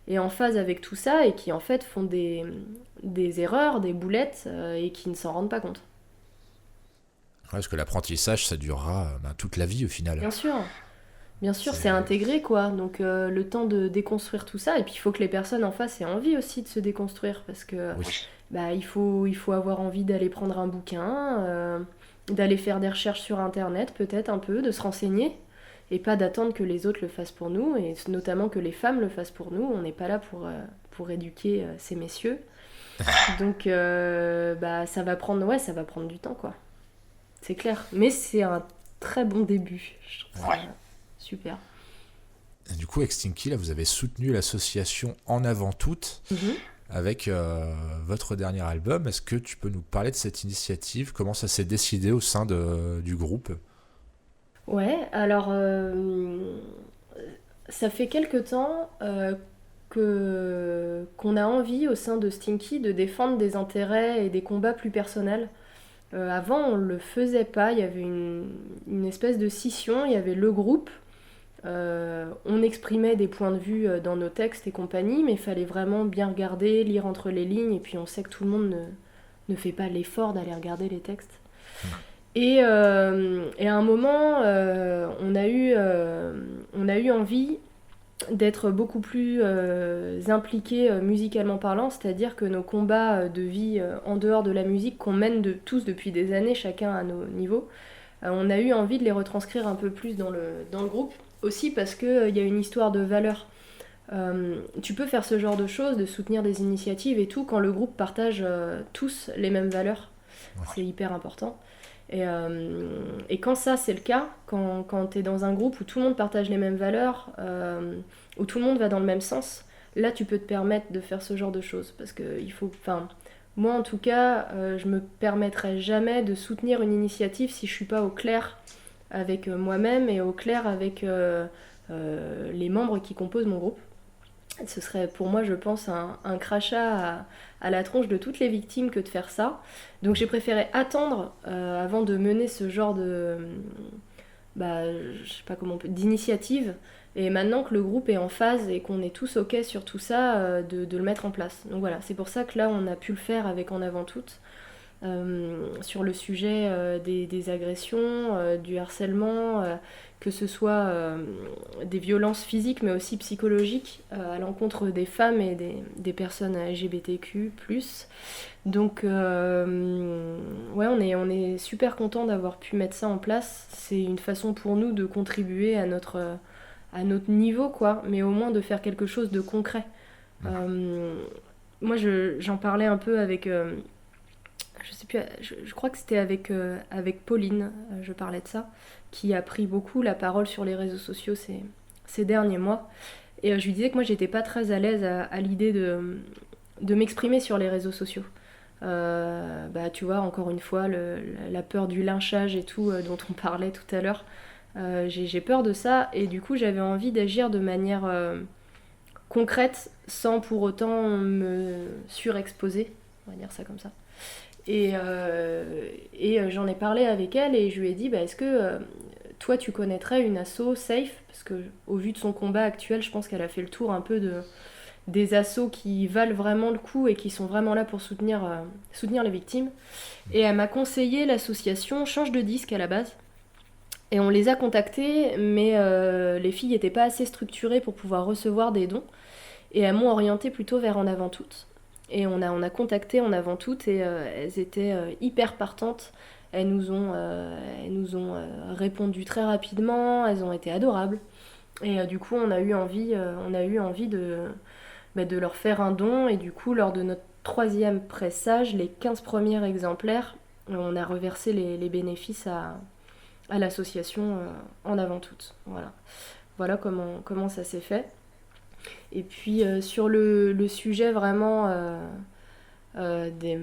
et en phase avec tout ça, et qui en fait font des erreurs, des boulettes, et qui ne s'en rendent pas compte. Ouais, parce que l'apprentissage, ça durera toute la vie au final. Bien sûr, c'est intégré, quoi. Donc le temps de déconstruire tout ça, et puis il faut que les personnes en face aient envie aussi de se déconstruire, parce que il faut avoir envie d'aller prendre un bouquin, d'aller faire des recherches sur internet, peut-être un peu, de se renseigner, et pas d'attendre que les autres le fassent pour nous, et notamment que les femmes le fassent pour nous. On n'est pas là pour éduquer ces messieurs. Donc ça va prendre du temps, quoi. c'est clair. Mais c'est un très bon début. Je trouve ça super. Et du coup, avec Stinky, là, vous avez soutenu l'association En Avant Toutes avec votre dernier album. Est-ce que tu peux nous parler de cette initiative? Comment ça s'est décidé au sein du groupe? Ouais, alors ça fait quelque temps qu'on a envie au sein de Stinky de défendre des intérêts et des combats plus personnels. Avant, on le faisait pas, il y avait une espèce de scission, il y avait le groupe, on exprimait des points de vue dans nos textes et compagnie, mais il fallait vraiment bien regarder, lire entre les lignes, et puis on sait que tout le monde ne fait pas l'effort d'aller regarder les textes. Et à un moment, on a eu envie d'être beaucoup plus impliqués musicalement parlant, c'est-à-dire que nos combats de vie en dehors de la musique qu'on mène tous depuis des années, chacun à nos niveaux, on a eu envie de les retranscrire un peu plus dans le groupe, aussi parce qu'il y a une histoire de valeur. Tu peux faire ce genre de choses, de soutenir des initiatives et tout, quand le groupe partage tous les mêmes valeurs. C'est hyper important. Et quand ça c'est le cas, quand tu es dans un groupe où tout le monde partage les mêmes valeurs, où tout le monde va dans le même sens, là tu peux te permettre de faire ce genre de choses. Parce que moi en tout cas, je me permettrai jamais de soutenir une initiative si je suis pas au clair avec moi-même et au clair avec les membres qui composent mon groupe. Ce serait pour moi, je pense, un crachat à la tronche de toutes les victimes que de faire ça. Donc j'ai préféré attendre avant de mener ce genre d'initiative. Et maintenant que le groupe est en phase et qu'on est tous OK sur tout ça, de le mettre en place. Donc voilà, c'est pour ça que là, on a pu le faire avec En Avant Toutes. Sur le sujet des agressions, du harcèlement, que ce soit des violences physiques mais aussi psychologiques à l'encontre des femmes et des personnes LGBTQ+. Donc ouais, on est super content d'avoir pu mettre ça en place. C'est une façon pour nous de contribuer à notre niveau, quoi, mais au moins de faire quelque chose de concret. Moi, j'en parlais un peu avec... je sais plus, je crois que c'était avec Pauline, je parlais de ça, qui a pris beaucoup la parole sur les réseaux sociaux ces derniers mois. Et je lui disais que moi, j'étais pas très à l'aise à l'idée de m'exprimer sur les réseaux sociaux. Tu vois, encore une fois, la peur du lynchage et tout, dont on parlait tout à l'heure. J'ai peur de ça, et du coup, j'avais envie d'agir de manière concrète, sans pour autant me surexposer, on va dire ça comme ça. Et j'en ai parlé avec elle et je lui ai dit est-ce que toi tu connaîtrais une asso safe, parce que au vu de son combat actuel, je pense qu'elle a fait le tour un peu des assos qui valent vraiment le coup et qui sont vraiment là pour soutenir les victimes. Et elle m'a conseillé l'association Change de disque à la base. Et on les a contactées, mais les filles n'étaient pas assez structurées pour pouvoir recevoir des dons. Et elles m'ont orientée plutôt vers En Avant Toutes. Et on a contacté En Avant Toutes et elles étaient hyper partantes. Elles nous ont répondu très rapidement, elles ont été adorables. Et du coup, on a eu envie de leur faire un don. Et du coup, lors de notre 3e pressage, les 15 premiers exemplaires, on a reversé les bénéfices à l'association En Avant Toutes. Voilà comment ça s'est fait. Et puis sur le sujet vraiment des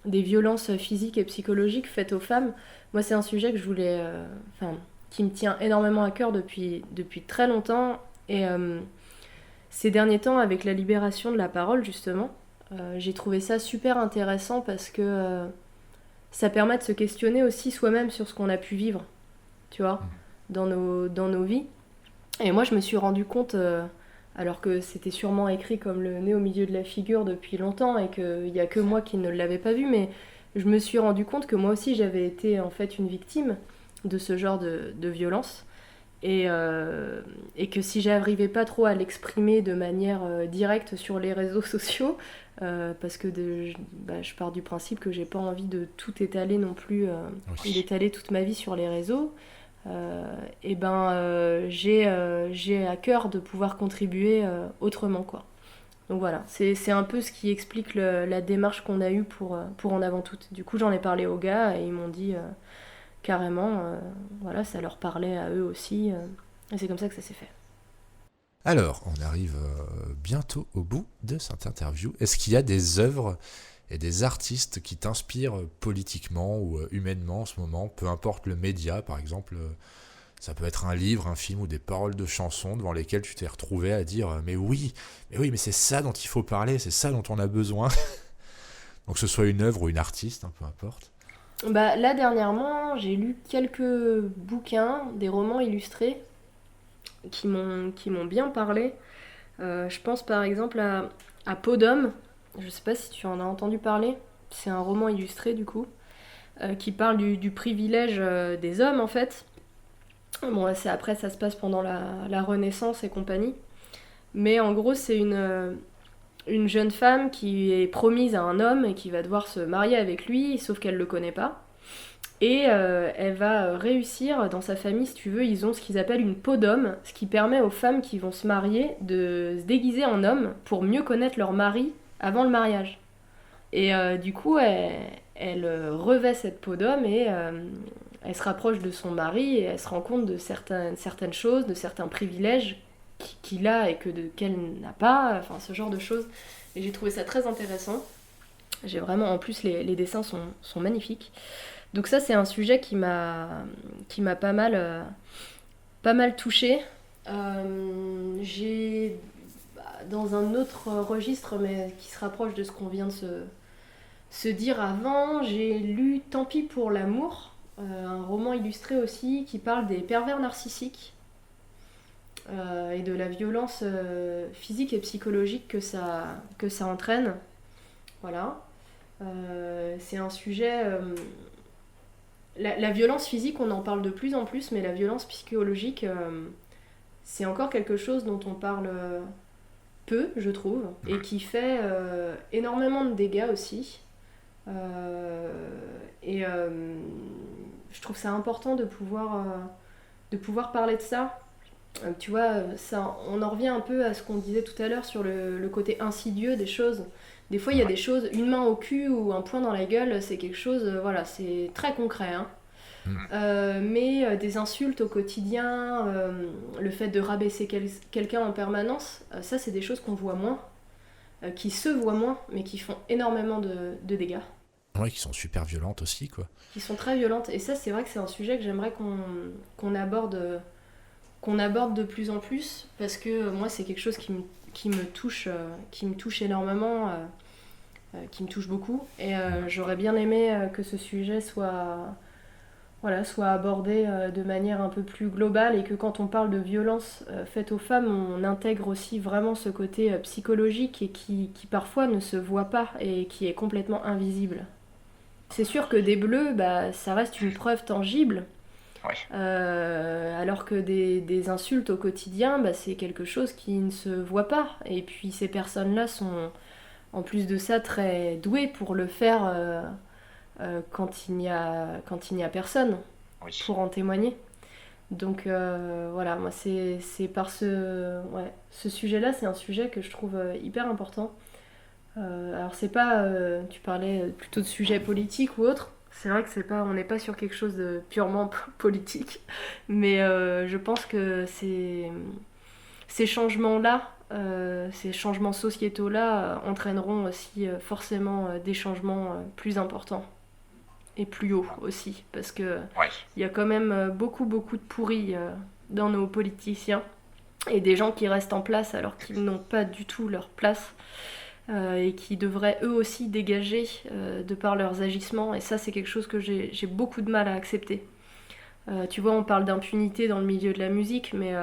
violences physiques et psychologiques faites aux femmes, moi c'est un sujet que je voulais, qui me tient énormément à cœur depuis très longtemps. Et ces derniers temps, avec la libération de la parole justement, j'ai trouvé ça super intéressant parce que ça permet de se questionner aussi soi-même sur ce qu'on a pu vivre, tu vois, dans nos vies. Et moi, je me suis rendu compte, alors que c'était sûrement écrit comme le nez au milieu de la figure depuis longtemps et qu'il n'y a que moi qui ne l'avais pas vu, mais je me suis rendu compte que moi aussi, j'avais été en fait une victime de ce genre de violence. Et que si j'arrivais pas trop à l'exprimer de manière directe sur les réseaux sociaux, parce que je pars du principe que j'ai pas envie de tout étaler non plus, d'étaler toute ma vie sur les réseaux, j'ai à cœur de pouvoir contribuer autrement, quoi. Donc voilà, c'est un peu ce qui explique la démarche qu'on a eue pour En Avant Toutes. Du coup, j'en ai parlé aux gars et ils m'ont dit carrément, voilà, ça leur parlait à eux aussi. Et c'est comme ça que ça s'est fait. Alors, on arrive bientôt au bout de cette interview. Est-ce qu'il y a des œuvres et des artistes qui t'inspirent politiquement ou humainement en ce moment, peu importe le média, par exemple, ça peut être un livre, un film ou des paroles de chansons devant lesquelles tu t'es retrouvé à dire mais oui, mais c'est ça dont il faut parler, c'est ça dont on a besoin. Donc que ce soit une œuvre ou une artiste, peu importe. Bah, là, dernièrement, j'ai lu quelques bouquins, des romans illustrés qui m'ont bien parlé. Je pense par exemple à Peau d'homme. Je sais pas si tu en as entendu parler. C'est un roman illustré du coup, qui parle du privilège des hommes en fait. Bon, après ça se passe pendant la Renaissance et compagnie. Mais en gros c'est une jeune femme qui est promise à un homme et qui va devoir se marier avec lui, sauf qu'elle le connaît pas. Et elle va réussir, dans sa famille, si tu veux, ils ont ce qu'ils appellent une peau d'homme, ce qui permet aux femmes qui vont se marier de se déguiser en homme pour mieux connaître leur mari avant le mariage. Et du coup, elle revêt cette peau d'homme et elle se rapproche de son mari et elle se rend compte de certaines choses, de certains privilèges qu'il a et qu'elle n'a pas, enfin ce genre de choses. Et j'ai trouvé ça très intéressant. J'ai vraiment, en plus, les dessins sont magnifiques. Donc ça, c'est un sujet qui m'a pas mal touchée. J'ai, dans un autre registre, mais qui se rapproche de ce qu'on vient de se dire avant, j'ai lu Tant pis pour l'amour, un roman illustré aussi qui parle des pervers narcissiques et de la violence physique et psychologique que ça entraîne. Voilà. C'est un sujet... La violence physique, on en parle de plus en plus, mais la violence psychologique, c'est encore quelque chose dont on parle peu, je trouve, et qui fait énormément de dégâts aussi. Et je trouve ça important de pouvoir parler de ça. Tu vois, ça, on en revient un peu à ce qu'on disait tout à l'heure sur le côté insidieux des choses. Des fois, il y a des choses, une main au cul ou un poing dans la gueule, c'est quelque chose, voilà, c'est très concret. Hein. Mais des insultes au quotidien, le fait de rabaisser quelqu'un en permanence, ça, c'est des choses qu'on voit moins, qui se voient moins, mais qui font énormément de dégâts. Ouais, qui sont super violentes aussi, quoi. Qui sont très violentes. Et ça, c'est vrai que c'est un sujet que j'aimerais qu'on aborde de plus en plus, parce que moi, c'est quelque chose qui me touche énormément, qui me touche beaucoup. Et j'aurais bien aimé que ce sujet soit abordé de manière un peu plus globale et que quand on parle de violence faite aux femmes, on intègre aussi vraiment ce côté psychologique et qui parfois ne se voit pas et qui est complètement invisible. C'est sûr que des bleus, ça reste une preuve tangible. Oui. Alors que des insultes au quotidien, c'est quelque chose qui ne se voit pas. Et puis ces personnes-là sont, en plus de ça, très douées pour le faire quand il n'y a personne pour en témoigner. Donc voilà, moi c'est par ce sujet-là, c'est un sujet que je trouve hyper important. Alors c'est pas, tu parlais plutôt de sujets politiques ou autres. C'est vrai que on n'est pas sur quelque chose de purement politique, mais je pense que ces changements-là, ces changements sociétaux-là entraîneront aussi forcément des changements plus importants et plus hauts aussi, parce que y a quand même beaucoup de pourris dans nos politiciens et des gens qui restent en place alors qu'ils n'ont pas du tout leur place. Et qui devraient eux aussi dégager de par leurs agissements, et ça c'est quelque chose que j'ai beaucoup de mal à accepter. Tu vois, on parle d'impunité dans le milieu de la musique, mais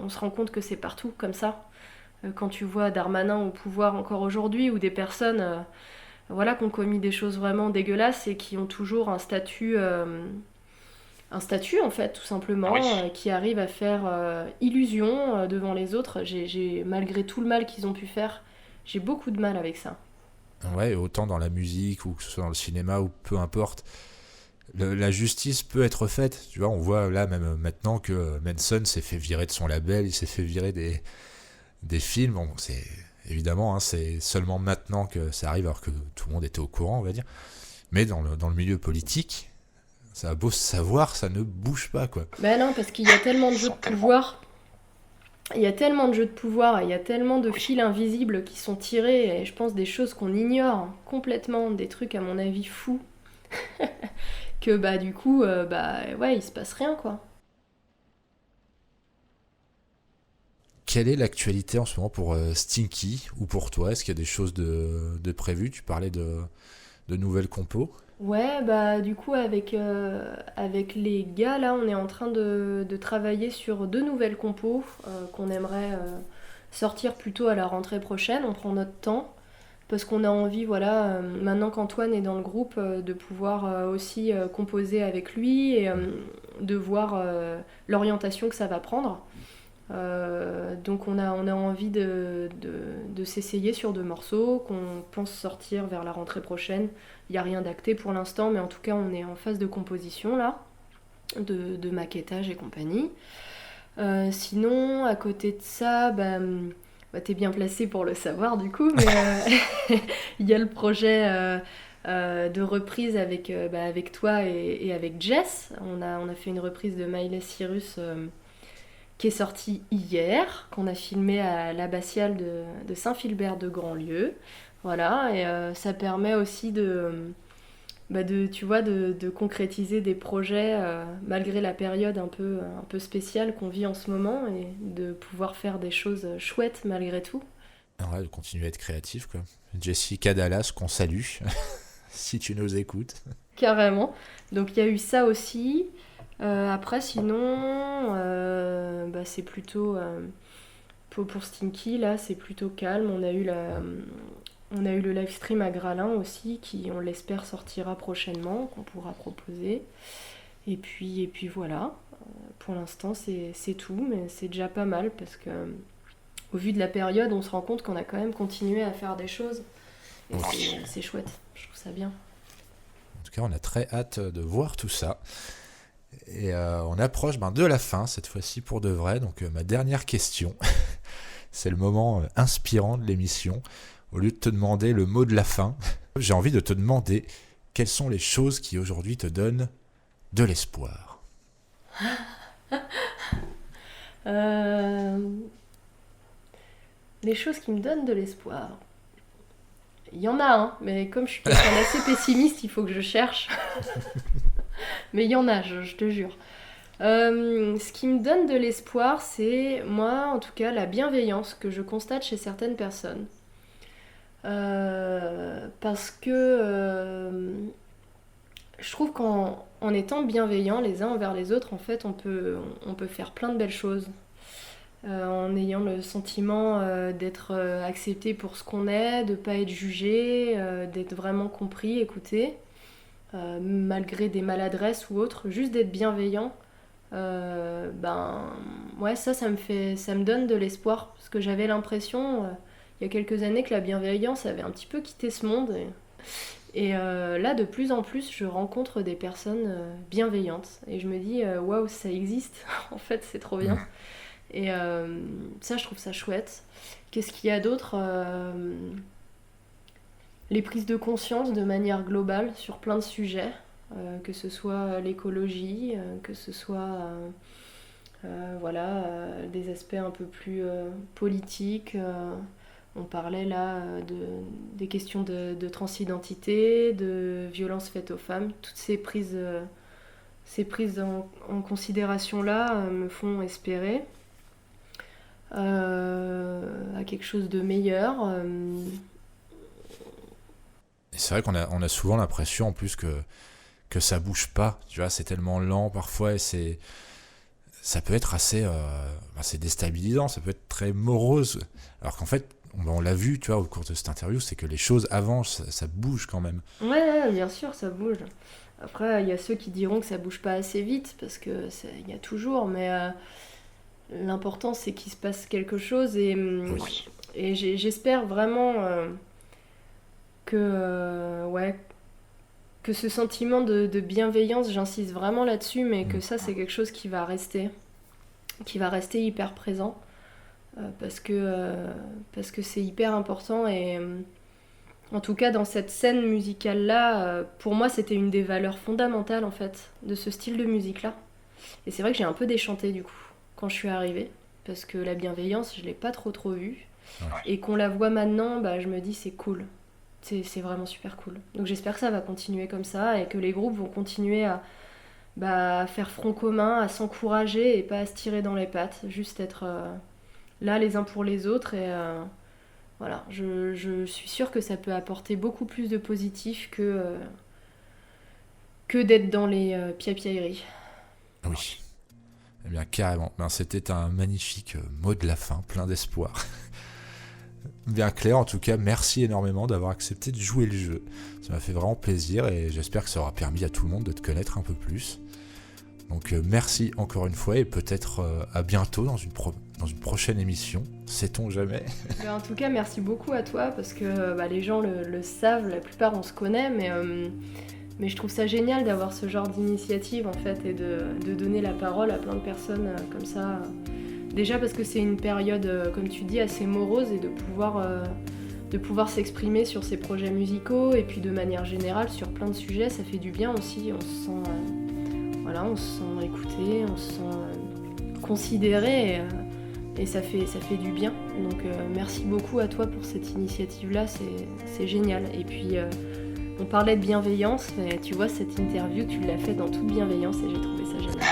on se rend compte que c'est partout comme ça. Quand tu vois Darmanin au pouvoir encore aujourd'hui, ou des personnes qui ont commis des choses vraiment dégueulasses et qui ont toujours un statut en fait, tout simplement, qui arrive à faire illusion devant les autres. Malgré tout le mal qu'ils ont pu faire, j'ai beaucoup de mal avec ça. Ouais, autant dans la musique ou que ce soit dans le cinéma ou peu importe, la justice peut être faite. Tu vois, on voit là même maintenant que Manson s'est fait virer de son label, il s'est fait virer des films. Bon, évidemment, hein, c'est seulement maintenant que ça arrive, alors que tout le monde était au courant, on va dire. Mais dans le milieu politique, ça a beau se savoir, ça ne bouge pas, quoi. Ben non, parce qu'il y a tellement de jeux de pouvoir. Il y a tellement de jeux de pouvoir, et il y a tellement de fils invisibles qui sont tirés, et je pense des choses qu'on ignore complètement, des trucs à mon avis fous, que bah du coup, ouais, il se passe rien, quoi. Quelle est l'actualité en ce moment pour Stinky ou pour toi? Est-ce qu'il y a des choses de prévues? Tu parlais de nouvelles compos. Ouais, bah du coup avec les gars là, on est en train de travailler sur deux nouvelles compos qu'on aimerait sortir plutôt à la rentrée prochaine. On prend notre temps parce qu'on a envie, voilà, maintenant qu'Antoine est dans le groupe, de pouvoir aussi composer avec lui et de voir l'orientation que ça va prendre. Donc on a envie de s'essayer sur deux morceaux qu'on pense sortir vers la rentrée prochaine. Il n'y a rien d'acté pour l'instant, mais en tout cas on est en phase de composition là, de maquettage et compagnie. Sinon, à côté de ça, t'es bien placé pour le savoir du coup, mais il y a le projet de reprise avec toi et avec Jess. On a fait une reprise de Miley Cyrus qui est sorti hier, qu'on a filmé à l'abbatiale de Saint-Philbert de Grandlieu. Voilà, et ça permet aussi tu vois, de concrétiser des projets malgré la période un peu spéciale qu'on vit en ce moment et de pouvoir faire des choses chouettes malgré tout. Ouais, de continuer à être créatif, quoi. Jessica Dallas, qu'on salue, si tu nous écoutes. Carrément. Donc il y a eu ça aussi. Après, sinon, c'est plutôt... pour Stinky, là, c'est plutôt calme. On a eu le live stream à Gralin aussi, qui, on l'espère, sortira prochainement, qu'on pourra proposer. Et puis voilà. Pour l'instant, c'est tout, mais c'est déjà pas mal, parce que au vu de la période, on se rend compte qu'on a quand même continué à faire des choses. Et c'est chouette. Je trouve ça bien. En tout cas, on a très hâte de voir tout ça. Et on approche de la fin, cette fois-ci pour de vrai. Donc ma dernière question, c'est le moment inspirant de l'émission. Au lieu de te demander le mot de la fin, j'ai envie de te demander quelles sont les choses qui aujourd'hui te donnent de l'espoir. Les choses qui me donnent de l'espoir. Il y en a, hein, mais comme je suis quelqu'un d'assez pessimiste, il faut que je cherche. Mais il y en a, je te jure. Ce qui me donne de l'espoir, c'est, moi, en tout cas, la bienveillance que je constate chez certaines personnes. Parce que je trouve qu'en étant bienveillant les uns envers les autres, en fait, on peut faire plein de belles choses. En ayant le sentiment d'être accepté pour ce qu'on est, de ne pas être jugé, d'être vraiment compris, écouté. Malgré des maladresses ou autres, juste d'être bienveillant, ouais, ça me donne de l'espoir, parce que j'avais l'impression il y a quelques années que la bienveillance avait un petit peu quitté ce monde, et là de plus en plus je rencontre des personnes bienveillantes et je me dis waouh, ça existe. En fait, c'est trop bien. Et ça, je trouve ça chouette. Qu'est-ce qu'il y a d'autre? Les prises de conscience de manière globale sur plein de sujets, que ce soit l'écologie, que ce soit des aspects un peu plus politiques. On parlait là des questions de transidentité, de violences faites aux femmes. Toutes ces prises en considération là me font espérer à quelque chose de meilleur. Et c'est vrai qu'on a souvent l'impression en plus que ça bouge pas, tu vois, c'est tellement lent parfois, et ça peut être assez c'est déstabilisant, ça peut être très morose, alors qu'en fait on l'a vu, tu vois, au cours de cette interview, c'est que les choses avancent, ça bouge quand même. Ouais, bien sûr, ça bouge. Après, il y a ceux qui diront que ça bouge pas assez vite, parce que il y a toujours, mais l'important c'est qu'il se passe quelque chose, et j'espère vraiment que ce sentiment de bienveillance, j'insiste vraiment là-dessus, mais que ça, c'est quelque chose qui va rester hyper présent. parce que c'est hyper important et en tout cas dans cette scène musicale-là, pour moi c'était une des valeurs fondamentales en fait de ce style de musique-là. Et c'est vrai que j'ai un peu déchanté du coup quand je suis arrivée, parce que la bienveillance je l'ai pas trop vue. Ouais. Et qu'on la voit maintenant, je me dis c'est cool. C'est vraiment super cool. Donc j'espère que ça va continuer comme ça et que les groupes vont continuer à faire front commun, à s'encourager et pas à se tirer dans les pattes, juste être là les uns pour les autres et voilà, je suis sûre que ça peut apporter beaucoup plus de positif que d'être dans les piapiailleries. Oui, eh bien carrément, c'était un magnifique mot de la fin, plein d'espoir. Bien Claire, en tout cas, merci énormément d'avoir accepté de jouer le jeu. Ça m'a fait vraiment plaisir et j'espère que ça aura permis à tout le monde de te connaître un peu plus. Donc merci encore une fois et peut-être à bientôt dans une prochaine émission, sait-on jamais. En tout cas, merci beaucoup à toi parce que les gens le savent, la plupart on se connaît, mais je trouve ça génial d'avoir ce genre d'initiative en fait et de donner la parole à plein de personnes comme ça. Déjà parce que c'est une période, comme tu dis, assez morose et de pouvoir s'exprimer sur ses projets musicaux et puis de manière générale sur plein de sujets, ça fait du bien aussi. On se sent écouté, on se sent considéré et ça fait du bien. Donc merci beaucoup à toi pour cette initiative-là, c'est génial. Et puis on parlait de bienveillance, mais tu vois cette interview, tu l'as faite dans toute bienveillance et j'ai trouvé ça génial.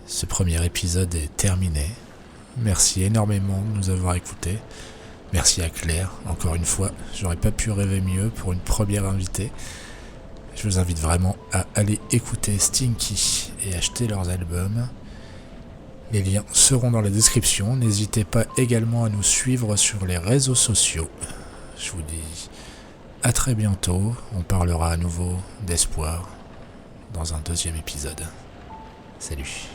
Ce premier épisode est terminé. Merci énormément de nous avoir écoutés. Merci à Claire, encore une fois. J'aurais pas pu rêver mieux pour une première invitée. Je vous invite vraiment à aller écouter Stinky et acheter leurs albums. Les liens seront dans la description. N'hésitez pas également à nous suivre sur les réseaux sociaux. Je vous dis à très bientôt. On parlera à nouveau d'espoir dans un deuxième épisode. Salut.